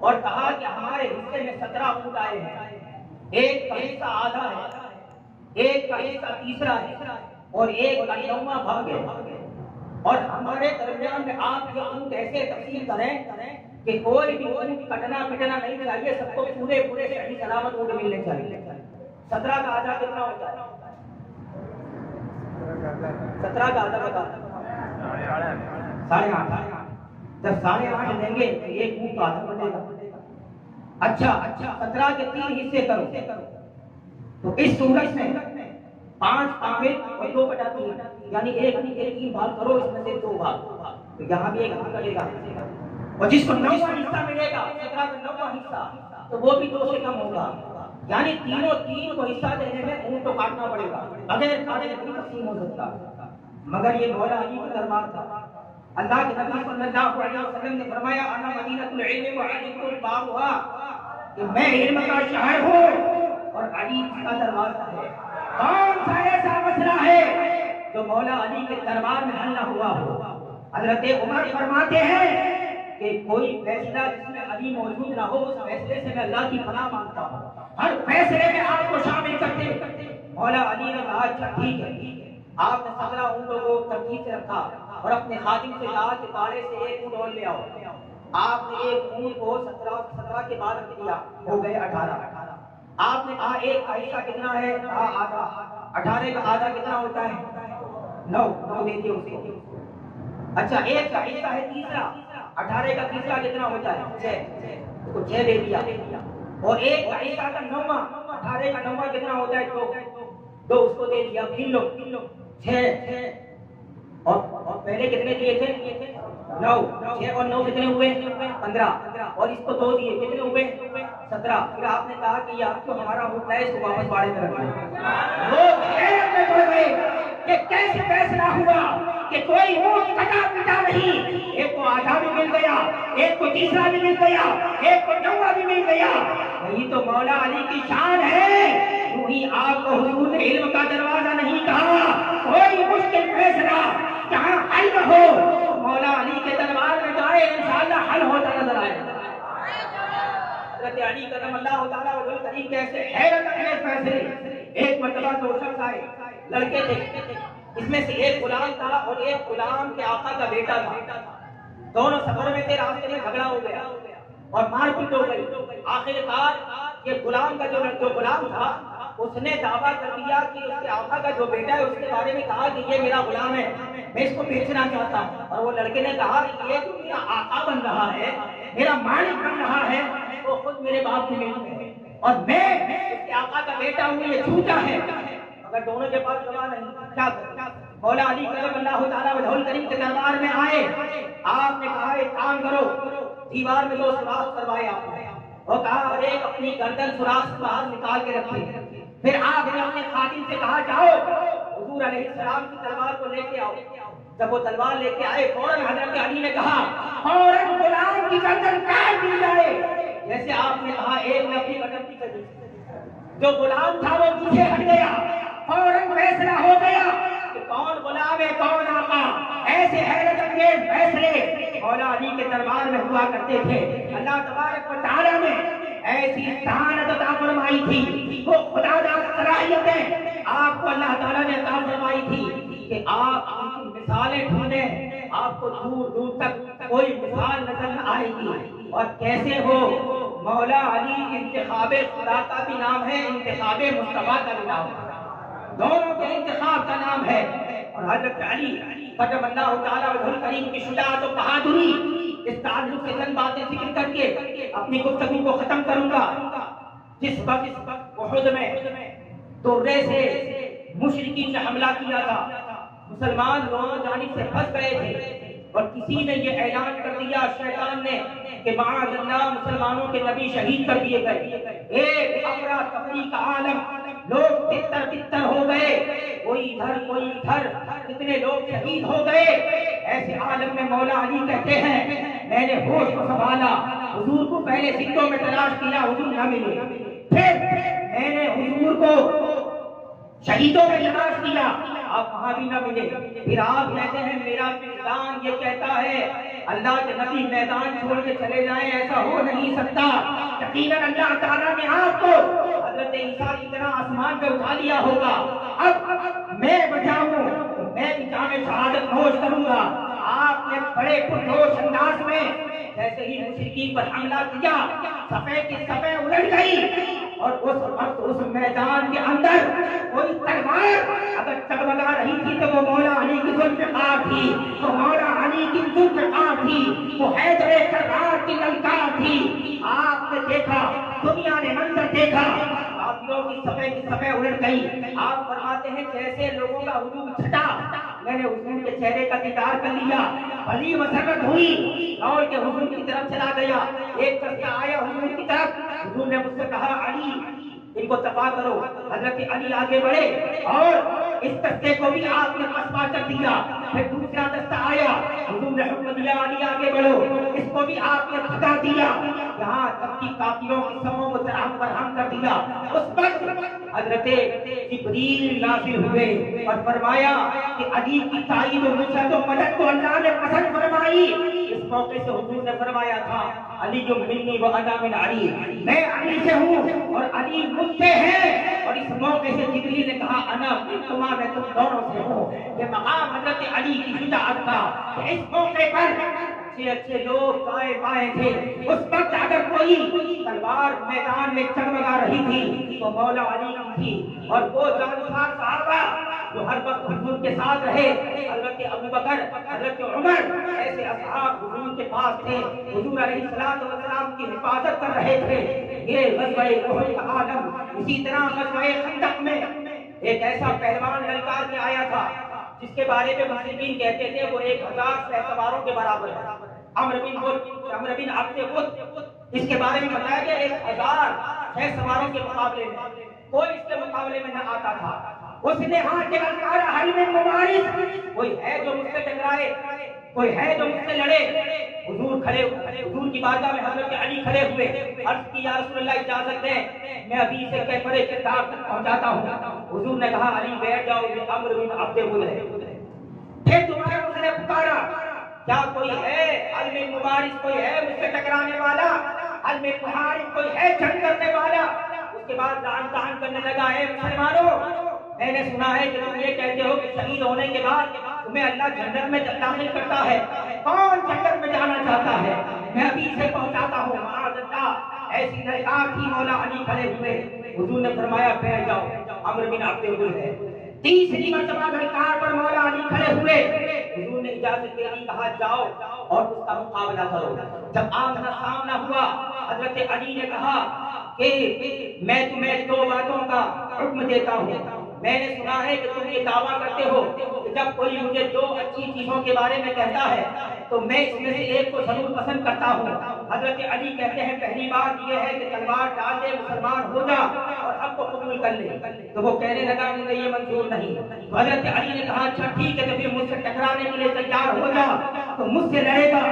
اور کہا کہ ہمارے حصے میں 17 اونٹ آئے ہیں، ایک کا حصہ آدھا ہے، ایک کا حصہ تیسرا ہے اور ایک کا 9واں بھاگ ہے، اور ہمارے درمیان میں آپ یہ اونٹ ایسے تقسیم کریں کہ کوئی بھی اونٹ کٹنا پٹنا نہیں چاہیے، سب کو پورے صحیح سلامت اونٹ ملنے چاہیے۔ 17 کا آدھا کتنا ہوتا ہے؟ 17 کا آدھا بتا 8.5۔ جب 8.5 دیں گے تو ایک اونٹ کا آدھا بنے گا۔ اچھا 17 کے 3 حصے کرو تو اس صورت میں 5 کامل اور 2/3، یعنی ایک 3 بھاگ کرو، اس میں سے 2 بھاگ، تو یہاں بھی ایک بھاگ لگے گا، اور جس کو 9واں حصہ ملے گا 17 کا 9واں حصہ، تو وہ بھی 2 سے کم ہوگا، یعنی تینوں 3 کو حصہ دینے میں اونٹ کو کاٹنا پڑے گا، بغیر کاٹے نہیں تقسیم ہو سکتا۔ مگر یہ مولا علی کا دربار تھا۔ اللہ کے نبی صلی اللہ علیہ وسلم نے فرمایا انا مدینۃ العلم وعلی بابها، کہ میں علم کا شہر ہوں اور علی کا دروازہ ہے۔ کون سا ایسا مسئلہ ہے جو مولا علی کے دربار میں حل نہ ہوا ہو؟ حضرت عمر فرماتے ہیں کہ کوئی فیصلہ جس میں علی موجود نہ ہو، اس فیصلے سے میں اللہ کی پناہ مانگتا ہوں، ہر فیصلے میں آپ کو شامل کرتے۔ مولا علی نے کہا اچھا ٹھیک ہے۔ آپ نے 17 اونٹوں کو ترتیب سے رکھا اور اپنے خادم سے کہا کہ باڑے سے 1 اونٹ اور لے آؤ۔ آپ نے 1 اونٹ کو 17 کے بعد رکھ دیا، ہو گئے 18۔ آپ نے کہا ایک کا حصہ کتنا ہے؟ کہا آدھا۔ 18 کا آدھا کتنا ہوتا ہے؟ 9 دے دیے اسے۔ اچھا ایک کا حصہ ہے تیسرا، 18 کا تیسرا کتنا ہوتا ہے؟ 6، تو 6 دے دیا۔ اور ایک کا حصہ تھا 9واں، 18 کا 9واں کتنا ہوتا ہے؟ 2 اس کو دے دیا۔ گن لو 6 اور پہلے کتنے دیے تھے؟ 9، 6 اور 9 کتنے ہوئے؟ 15، اور اس کو 2 دیے، کتنے ہوئے؟ 17۔ پھر آپ نے کہا کہ یہ جو ہمارا ہوتا ہے اس کو واپس باڑے میں رکھ دیں۔ لوگ حیرت میں پڑ گئے کہ کیسے فیصلہ ہوا کہ کوئی اونٹ کٹا پٹا نہیں، ایک کو آدھا بھی مل گیا، ایک کو تیسرا بھی مل گیا، ایک کو 9واں بھی مل گیا۔ یہی تو مولا علی کی شان ہے۔ یوں ہی آپ کو حضور نے علم کا دروازہ نہیں کہا، کوئی مشکل فیصلہ جہاں حل نہ ہو مولا علی کے دربار میں جائے، انشاءاللہ حل ہوتا نظر آئے۔ حضرت علی کرم اللہ تعالیٰ وجہ الکریم کے ایسے حیرت انگیز فیصلے۔ ایک مرتبہ 2 شخص آئے، لڑکے تھے، اس میں سے ایک غلام تھا اور ایک غلام کے آقا کا بیٹا تھا۔ دونوں سفر میں تھے، راستے میں جھگڑا ہو گیا اور مار پیٹ ہو گئی۔ آخر کار یہ غلام کا جو غلام تھا، اس نے دعویٰ کر دیا کہ اس کے آقا کا جو بیٹا ہے اس کے بارے میں کہا کہ یہ میرا غلام ہے، میں اس کو بیچنا چاہتا ہوں۔ اور وہ لڑکے نے کہا کہ یہ جو میرا آقا بن رہا ہے، میرا مالک بن رہا ہے، وہ خود میرے باپ کی ملک ہے اور میں اس کے آقا کا بیٹا ہوں، یہ جھوٹا ہے۔ مگر دونوں کے پاس گواہ نہیں، کیا کریں؟ مولا علی کرم اللہ تعالیٰ وجہ الکریم کے دربار میں آئے۔ آپ نے کہا ایک کام کرو، دیوار میں 2 سوراخ کروائے آپ نے، اور کہا اور ایک اپنی گردن سوراخ سے باہر نکال کے رکھے۔ پھر آپ نے اپنے خادم سے کہا جاؤ حضور علیہ السلام کی تلوار کو لے کے آؤ۔ جب وہ تلوار لے کے آئے، فوراً حضرت علی نے کہا فوراً غلام کی گردن کاٹ دی جائے۔ جیسے آپ نے کہا ایک نے اپنی گردن کی کٹی، جو غلام تھا وہ پیچھے ہٹ گیا۔ فوراً فیصلہ ہو گیا کہ کون غلام ہے کون آقا۔ ایسے حیرت انگیز فیصلے مولا علی کے دربار میں ہوا کرتے تھے۔ اللہ تبارک و تعالیٰ نے ایسی ذہانت عطا فرمائی تھی، وہ خدا داد صلاحیتیں آپ کو اللہ تعالیٰ نے عطا فرمائی تھی کہ آپ ان کی مثالیں ڈھونڈیں، آپ کو دور دور تک کوئی مثال نظر نہ آئے گی۔ اور کیسے ہو مولا علی انتخاب خدا کا بھی نام ہے، انتخاب مصطفیٰ کا بھی نام ہے، دونوں کے انتخاب کا نام ہے۔ اور حضرت علی کرم اللہ تعالیٰ وجہ الکریم کی شجاعت و بہادری، اس تعلق سے چند باتیں ذکر کر کے اپنی گفتگو کو ختم کروں گا۔ جس وقت احد میں درے سے مشرکین نے حملہ کیا تھا، مسلمان دونوں جانب سے پھنس گئے تھے اور کسی نے یہ اعلان کر دیا شیطان نے کہ معاذ اللہ مسلمانوں کے نبی شہید کر دیے گئے۔ ایک افراتفری کا عالم، لوگ تتر تتر ہو گئے، کوئی ادھر کوئی ادھر، کتنے لوگ شہید ہو گئے۔ ایسے عالم میں مولا علی کہتے ہیں میں نے ہوش کو سنبھالا، حضور کو پہلے سکھوں میں تلاش کیا، حضور نہ ملے، پھر میں نے حضور کو شہیدوں میں تلاش کیا، آپ وہاں بھی نہ ملے، پھر آپ کہتے ہیں میرا میدان یہ کہتا ہے اللہ کے نبی میدان چھوڑ کے چلے جائیں، ایسا ہو نہیں سکتا، یقیناً اللہ تعالیٰ نے آپ کو حضرت عیسیٰ کی طرح آسمان پہ اٹھا لیا ہوگا، اب میں بچاؤں، میں بھی جامِ شہادت نوش کروں گا۔ آپ نے بڑے پرجوش انداز میں جیسے ہی مشرکین پر حملہ کیا، صفے کی صفے الٹ گئی، اور اس وقت اس میدان کے اندر کوئی تلوار اگر چگمگا رہی تھی تو وہ مولا علی کی ذوالفقار تھی، وہ مولا علی کی ذوالفقار تھی، وہ حیدر کرار کی للکار تھی۔ آپ نے دیکھا، دنیا نے منظر دیکھا، کافروں کی صفے الٹ گئی۔ آپ فرماتے ہیں جیسے لوگوں کا ہجوم چھٹا، میں نے حضور کے چہرے کا دیدار کر لیا، بڑی مسرت ہوئی اور کہ حضور کی طرف چلا گیا، ایک طرف آیا حضور کی طرف، حضور نے مجھ سے کہا علی ان کو دفاع کرو، حضرت علی آگے بڑھے اور اس دستے کو بھی آپ نے پسپا کر دیا، پھر دوسرا دستہ آیا، حضور نے حکم دیا علی آگے بڑھو، اس کو بھی آپ نے بھگا دیا، یہاں تک کہ کافروں کی سموں کو ترہم برہم کر دیا۔ اس وقت حضرت جبریل نازل ہوئے اور فرمایا کہ علی کی تائید و نصرت و مدد کو اللہ نے پسند فرمائی۔ اس موقع سے حضور نے فرمایا تھا علی جو منی و انا من علی، میں علی سے ہوں اور علی مجھ سے ہے، اور اس موقع سے جبریل نے کہا انا منکما، میں تم دونوں سے ہوں۔ یہ مقام حضرت علی کی شجاعت کا، اس موقع پر اچھے لوگ دائیں بائیں تھے، اس وقت اگر کوئی تلوار میدان میں چگمگا رہی تھی تو مولا علی کی تھی، اور وہ جانسار صحابہ جو ہر وقت حضور کے ساتھ رہے، حضرت ابوبکر، حضرت عمر، ایسے اصحاب حضور کے پاس تھے، حضور علیہ السلام کی حفاظت کر رہے تھے۔ یہ غزوہ احد کا عالم، اسی طرح غزوہ خندق میں ایک ایسا پہلوان للکار کے آیا تھا جس کے بارے میں مشرکین کہتے تھے وہ 1000 شہ سواروں کے برابر ہے، عمرو بن عبد ود، اس کے بارے میں بتایا گیا 1000 شہ سواروں کے مقابلے میں کوئی اس کے مقابلے میں نہ آتا تھا۔ اس نے ہاتھ کے للکارا حل میں مبارز، کوئی ہے جو مجھ سے ٹکرائے، کوئی ہے جو مجھ سے لڑے۔ حضور کھڑے، حضور کی بارگاہ میں حضرت علی کھڑے ہوئے، عرض کی یا رسول اللہ اجازت دیں میں ابھی سے کیفر کردار تک پہنچاتا ہوں۔ حضور نے کہا علی بیٹھ جاؤ، یہ عمرو بن عبد ود ہے۔ پھر دوبارہ اس نے پکارا کیا کوئی ہے حل میں مبارز، کوئی ہے مجھ سے ٹکرانے والا، حل میں محارب کوئی ہے جنگ کرنے والا۔ اس کے بعد لعن کرنے لگا اے مسلمانوں، میں نے سنا ہے کہ تم یہ کہتے ہو کہ شہید ہونے کے بعد تمہیں اللہ جنت میں داخل کرتا ہے، کون جنت میں جانا چاہتا ہے؟ میں ابھی سے پہنچاتا ہوں۔ معاذ اللہ، ایسی للکار تھی، مولا علی کھڑے ہوئے، حضور نے فرمایا بیٹھ جاؤ، عمرو بن عبد ود ہے۔ تیسری مرتبہ للکار پر مولا علی کھڑے ہوئے، حضور نے اجازت دے دی، کہا جاؤ اور اس کا مقابلہ کرو۔ جب آمنا سامنا ہوا، حضرت علی نے کہا کہ میں تمہیں 2 باتوں کا حکم دیتا ہوں۔ میں نے سنا ہے کہ تم یہ دعویٰ کرتے ہو کہ جب کوئی مجھے 2 اچھی چیزوں کے بارے میں کہتا ہے تو میں اس میں سے ایک کو ضرور پسند کرتا ہوں۔ حضرت علی کہتے ہیں پہلی بات یہ ہے کہ تلوار ڈال دے، مسلمان ہو جا اور حق کو قبول کر لے۔ تو وہ کہنے لگا مجھے یہ منظور نہیں۔ تو حضرت علی نے کہا اچھا ٹھیک ہے، تو پھر مجھ سے ٹکرانے کے لیے تیار ہو جا، تو مجھ سے لڑے گا۔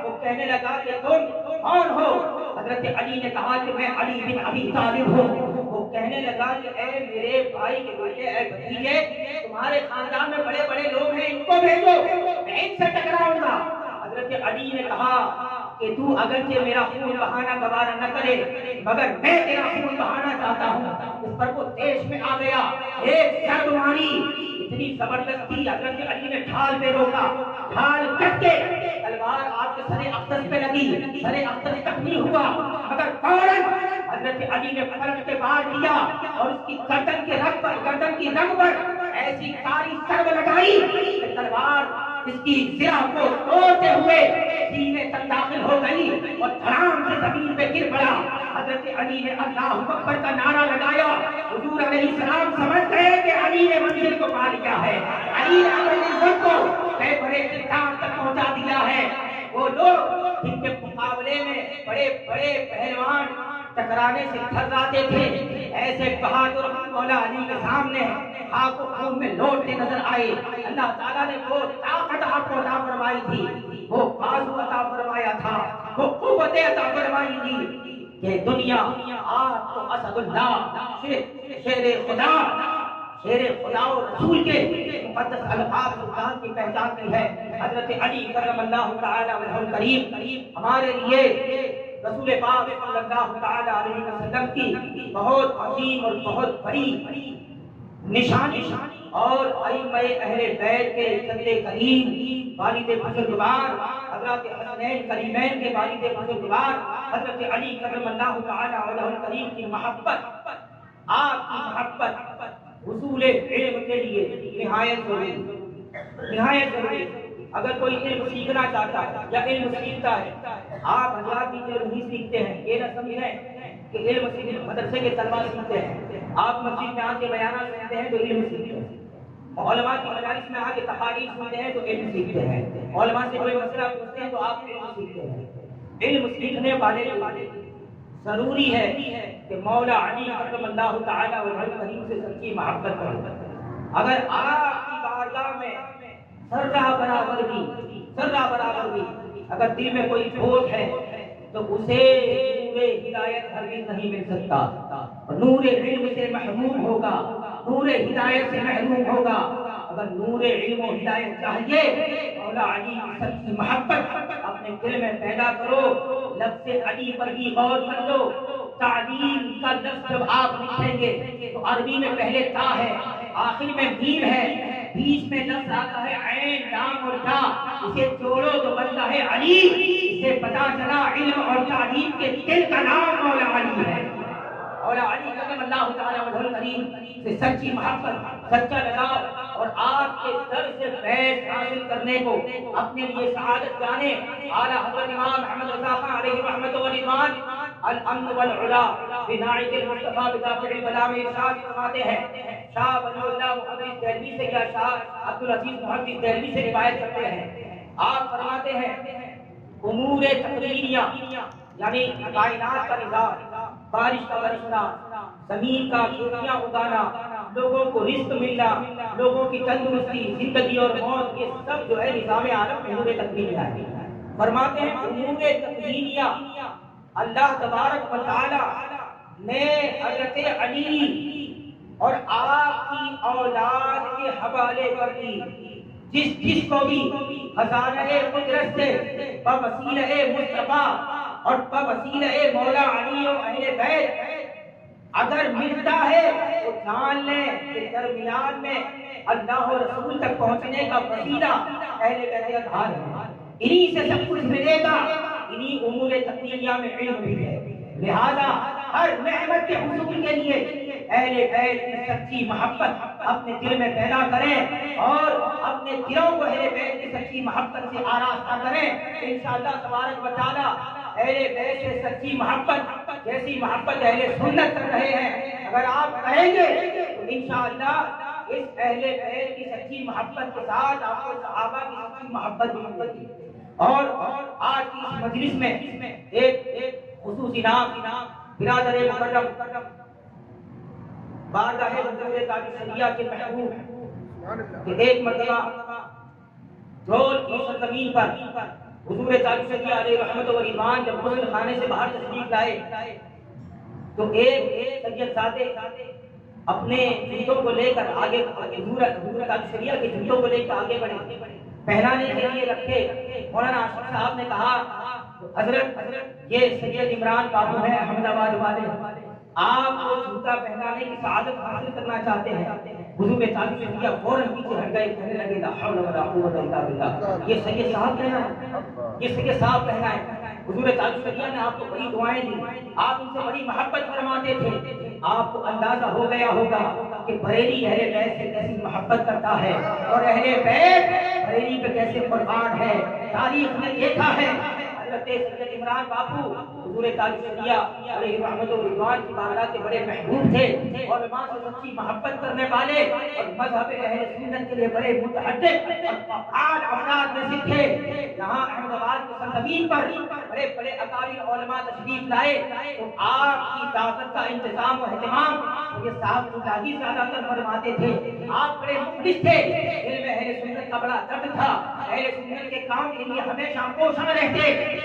وہ کہنے لگا کہ تم کون ہو؟ حضرت علی نے کہا کہ میں علی بن ابی طالب ہوں۔ وہ کہنے لگا کہ اے میرے بھائی کے بیٹے، اے بھتیجے، تمہارے خاندان میں بڑے بڑے لوگ ہیں، ان کو بھیجو، میں ان سے ٹکراؤں گا۔ حضرت علی نے کہا کہ تو اگرچہ میرا خون بہانا گوارا نہ کرے مگر میں تیرا خون بہانا چاہتا ہوں۔ اس پر وہ دیش میں آ گیا، ایک ضرب ماری، اتنی زبردستی، حضرت علی نے ڈھال پہ روکا، ڈھال کٹ کے تلوار آپ کے سر اقدس پہ لگی، سر اقدس زخمی ہوا، مگر فوراً حضرت علی نے پلٹ کے باہر کیا اور اس کی گردن کے رگ پر ایسی کاری ضرب لگائی کہ تلوار اس کی زرہ کو توڑتے ہوئے سینے تک داخل ہو گئی اور دھڑام سے زمین پہ گر پڑا۔ حضرت علی نے اللہ اکبر کا نعرہ لگایا، حضور علیہ السلام سمجھ گئے کہ علی نے منزل کو پا لیا ہے، علی نے اپنی کو بڑے کردار تک پہنچا دیا ہے۔ وہ لوگ جن کے مقابلے میں بڑے بڑے پہلوان ٹکرانے سے تھر جاتے تھے، ایسے بہادر مولا علی کے سامنے خاک و خون میں لوٹتے نظر آئے۔ اللہ تعالیٰ نے وہ طاقت آپ کو عطا فرمائی تھی، وہ بازو عطا فرمایا تھا، وہ قوت عطا فرمائی تھی کہ دنیا آپ کو اسد اللہ، شیر خدا و رسول کے مقدس الفاظ سلطان کی پہچان کی ہے۔ حضرت علی کرم اللہ تعالی وجہہ الکریم ہمارے لیے رسول پاک صلی اللہ تعالی علیہ وسلم کی بہت عظیم اور بہت بڑی نشانی اور ائمہ اہل بیت کے چند کریم والد بزرگوار حضرت حسنین کریمین کے والد بزرگوار حضرت علی کرم اللہ تعالی وجہہ الکریم کی محبت، آپ کی محبت حصول علم کے لیے نہایت ضروری۔ اگر کوئی علم سیکھنا چاہتا ہے یا علم سیکھتا ہے، آپ حضرات بھی علم نہیں سیکھتے ہیں، یہ نہ سمجھیں کہ علم صرف مدرسے کے طلبہ سیکھتے ہیں۔ آپ مسجد میں آ کے بیانات سنتے ہیں تو علم سیکھتے ہیں، علماء کی مجالس میں آ کے تقاریر سنتے ہیں تو علم سیکھتے ہیں، علماء سے کوئی مسئلہ پوچھتے ہیں تو آپ علم سیکھتے ہیں۔ علم سیکھنے والے ضروری ہے کہ مولا علی کرم اللہ تعالی وجہہ الکریم سے سچی محبت کریں۔ اگر آپ کی بارگاہ میں ذرہ برابر بھی اگر دل میں کوئی کھوٹ ہے تو اسے نور ہدایت ہرگز نہیں مل سکتا، نور علم سے محروم ہوگا، نور ہدایت سے محروم ہوگا۔ اگر نور علم و ہدایت چاہیے، مولا علی کی سچی محبت اپنے دل میں پیدا کرو۔ لفظ علی پر بھی غور کر لو، تعلیم کا لفظ جب آپ لکھیں گے تو عربی میں پہلے تا ہے، آخر میں میم ہے، بیچ میں لفظ آتا ہے عین لام اور تا، اسے جوڑو تو بنتا ہے علی۔ اسے پتا چلا علم اور تعلیم کے دل کا نام مولا علی ہے۔ مولا علی کرم اللہ تعالی وجہہ الکریم سے سچی محبت، سچا لگاؤ اور آپ کے در سے فیض حاصل کرنے کو اپنے لیے سعادت جانے۔ اعلیٰ حضرت امام محمد رضا خان علیہ رحمت و رضوان الامن والعلا بناعت المصطفیٰ بدافع البلا میں ارشاد فرماتے ہیں، شاہ ولی اللہ محدث دہلوی سے یا شاہ عبدالعزیز محدث دہلوی سے روایت کرتے ہیں، آپ فرماتے ہیں امور تقدیریہ یعنی کائنات کا نظام، بارش کا برسنا، زمین کا کھیتیاں اگانا، لوگوں کو رزق ملنا، لوگوں کی تندرستی، زندگی اور موت، یہ سب جو ہے نظام عالم امور تقدیریہ ہے۔ فرماتے ہیں امور تقدیریہ اللہ تبارک و تعالی نے حضرت علی اور آپ کی اولاد کے حوالے کر دی۔ جس کو بھی خزانہ قدرت سے بوسیلہ مصطفیٰ اور بوسیلہ مولا علی و اہل بیت اگر ملتا ہے تو جان لیں کہ درمیان میں اللہ و رسول تک پہنچنے کا وسیلہ اہل بیت اطہار ہے۔ انہی سے سب کچھ ملے گا، انہی امور تقدیریہ میں علم بھی ہے۔ لہذا ہر نعمت کے حصول کے لیے اہل بیت کی سچی محبت اپنے دل میں پیدا کریں اور اپنے دلوں کو اہل بیت کی سچی محبت سے آراستہ کریں۔ انشاءاللہ تبارک و تعالی اہل بیت سے سچی محبت جیسی محبت اہل سنت کر رہے ہیں، اگر آپ کریں گے تو انشاءاللہ اس اہل بیت کی سچی محبت کے ساتھ آپ کو صحابہ کی سچی محبت بھی ملے گی۔ اور آج کی اس مجلس میں ایک خصوصی نام برادر مکرم بارگاہ حضور تاج شریعہ کے محبوب کہ ایک مرتبہ ڈھول کی سرزمین پر حضور تاج شریعہ علیہ رحمت و رضوان جب غسل خانے سے باہر تشریف لائے تو ایک سید زادے اپنے جوتوں کو لے کر آگے حضور تاج شریعہ کے جوتوں کو لے کر آگے بڑھے، پہنانے کے لیے رکھے۔ مولانا عاشق صاحب نے کہا حضرت یہ سید عمران بابو ہیں احمد آباد والے، آپ کو جوتا پہنانے کی سعادت حاصل کرنا چاہتے ہیں۔ حضور تاج شریعہ فوراً پیچھے ہٹ گئے، کہنے لگے لا حول ولا قوت الا باللہ، یہ سید صاحب کہنا ہے، یہ سید صاحب کہنا ہے۔ حضور تاج شریعہ نے آپ کو بڑی دعائیں دی، آپ ان سے بڑی محبت فرماتے تھے۔ آپ کو اندازہ ہو گیا ہوگا کہ بریلی اہل بیت سے کیسی محبت کرتا ہے اور اہل بیت بریلی پہ کیسے قربان ہے۔ تاریخ نے دیکھا ہے حضرت سید عمران باپو حضور تاج شریعہ علیہ رحمت و رضوان کی بارگاہ کے بڑے محبوب تھے، علماء سے سچی محبت کرنے والے اور مذہب اہل سنت کے لیے بڑے متحدث اور فعال افراد میں سے تھے۔ یہاں احمد آباد کی سرزمین پر بڑے بڑے اکابر علماء تشریف لائے تو آپ کی دعوت کا انتظام و اہتمام یہ صاحب مجاہد زیادہ تر فرماتے تھے۔ آپ بڑے مخلص تھے، علم اہل سنت کا بڑا درد تھا، اہل سنت کے کام کے لیے ہمیشہ کوشاں رہتے،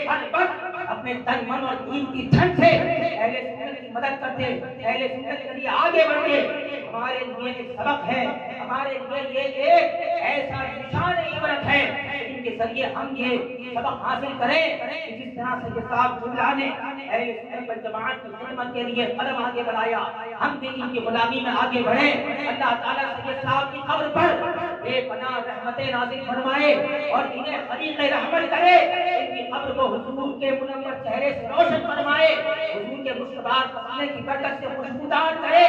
ہر وقت اپنے تن من اور دین کی دھن سے اہل سنت کی مدد کرتے، اہل سنت کے لیے آگے بڑھتے۔ ہمارے لیے ایک سبق ہے، ہمارے لیے یہ ایک ایسا نشان عبرت ہے جن کے ذریعے ہم یہ سبق حاصل کریں کہ جس طرح سے یہ صاحب جملہ نے اہل سنت والجماعت کی خدمت کے لیے قدم آگے بڑھایا، ہم بھی ان کی غلامی میں آگے بڑھیں۔ اللہ تعالیٰ سے یہ صاحب کی قبر پر بے پناہ رحمتیں نازل فرمائے اور انہیں خلیق رحمت کرے، ان کی قبر کو حضور کے منور چہرے سے روشن فرمائے، حضور کے مشتبار پسینے کی برکت سے خوشبودار کرے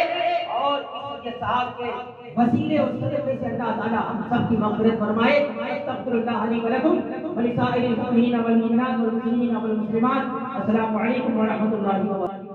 اور اس صاحب کے وسیلے اور صدقے سے اللہ تعالیٰ ہم سب کی مغفرت فرمائے۔ استغفر اللہ لی ولکم ولسائر المؤمنین والمؤمنات والمسلمین والمسلمات۔ السلام علیکم ورحمۃ اللہ وبرکاتہ۔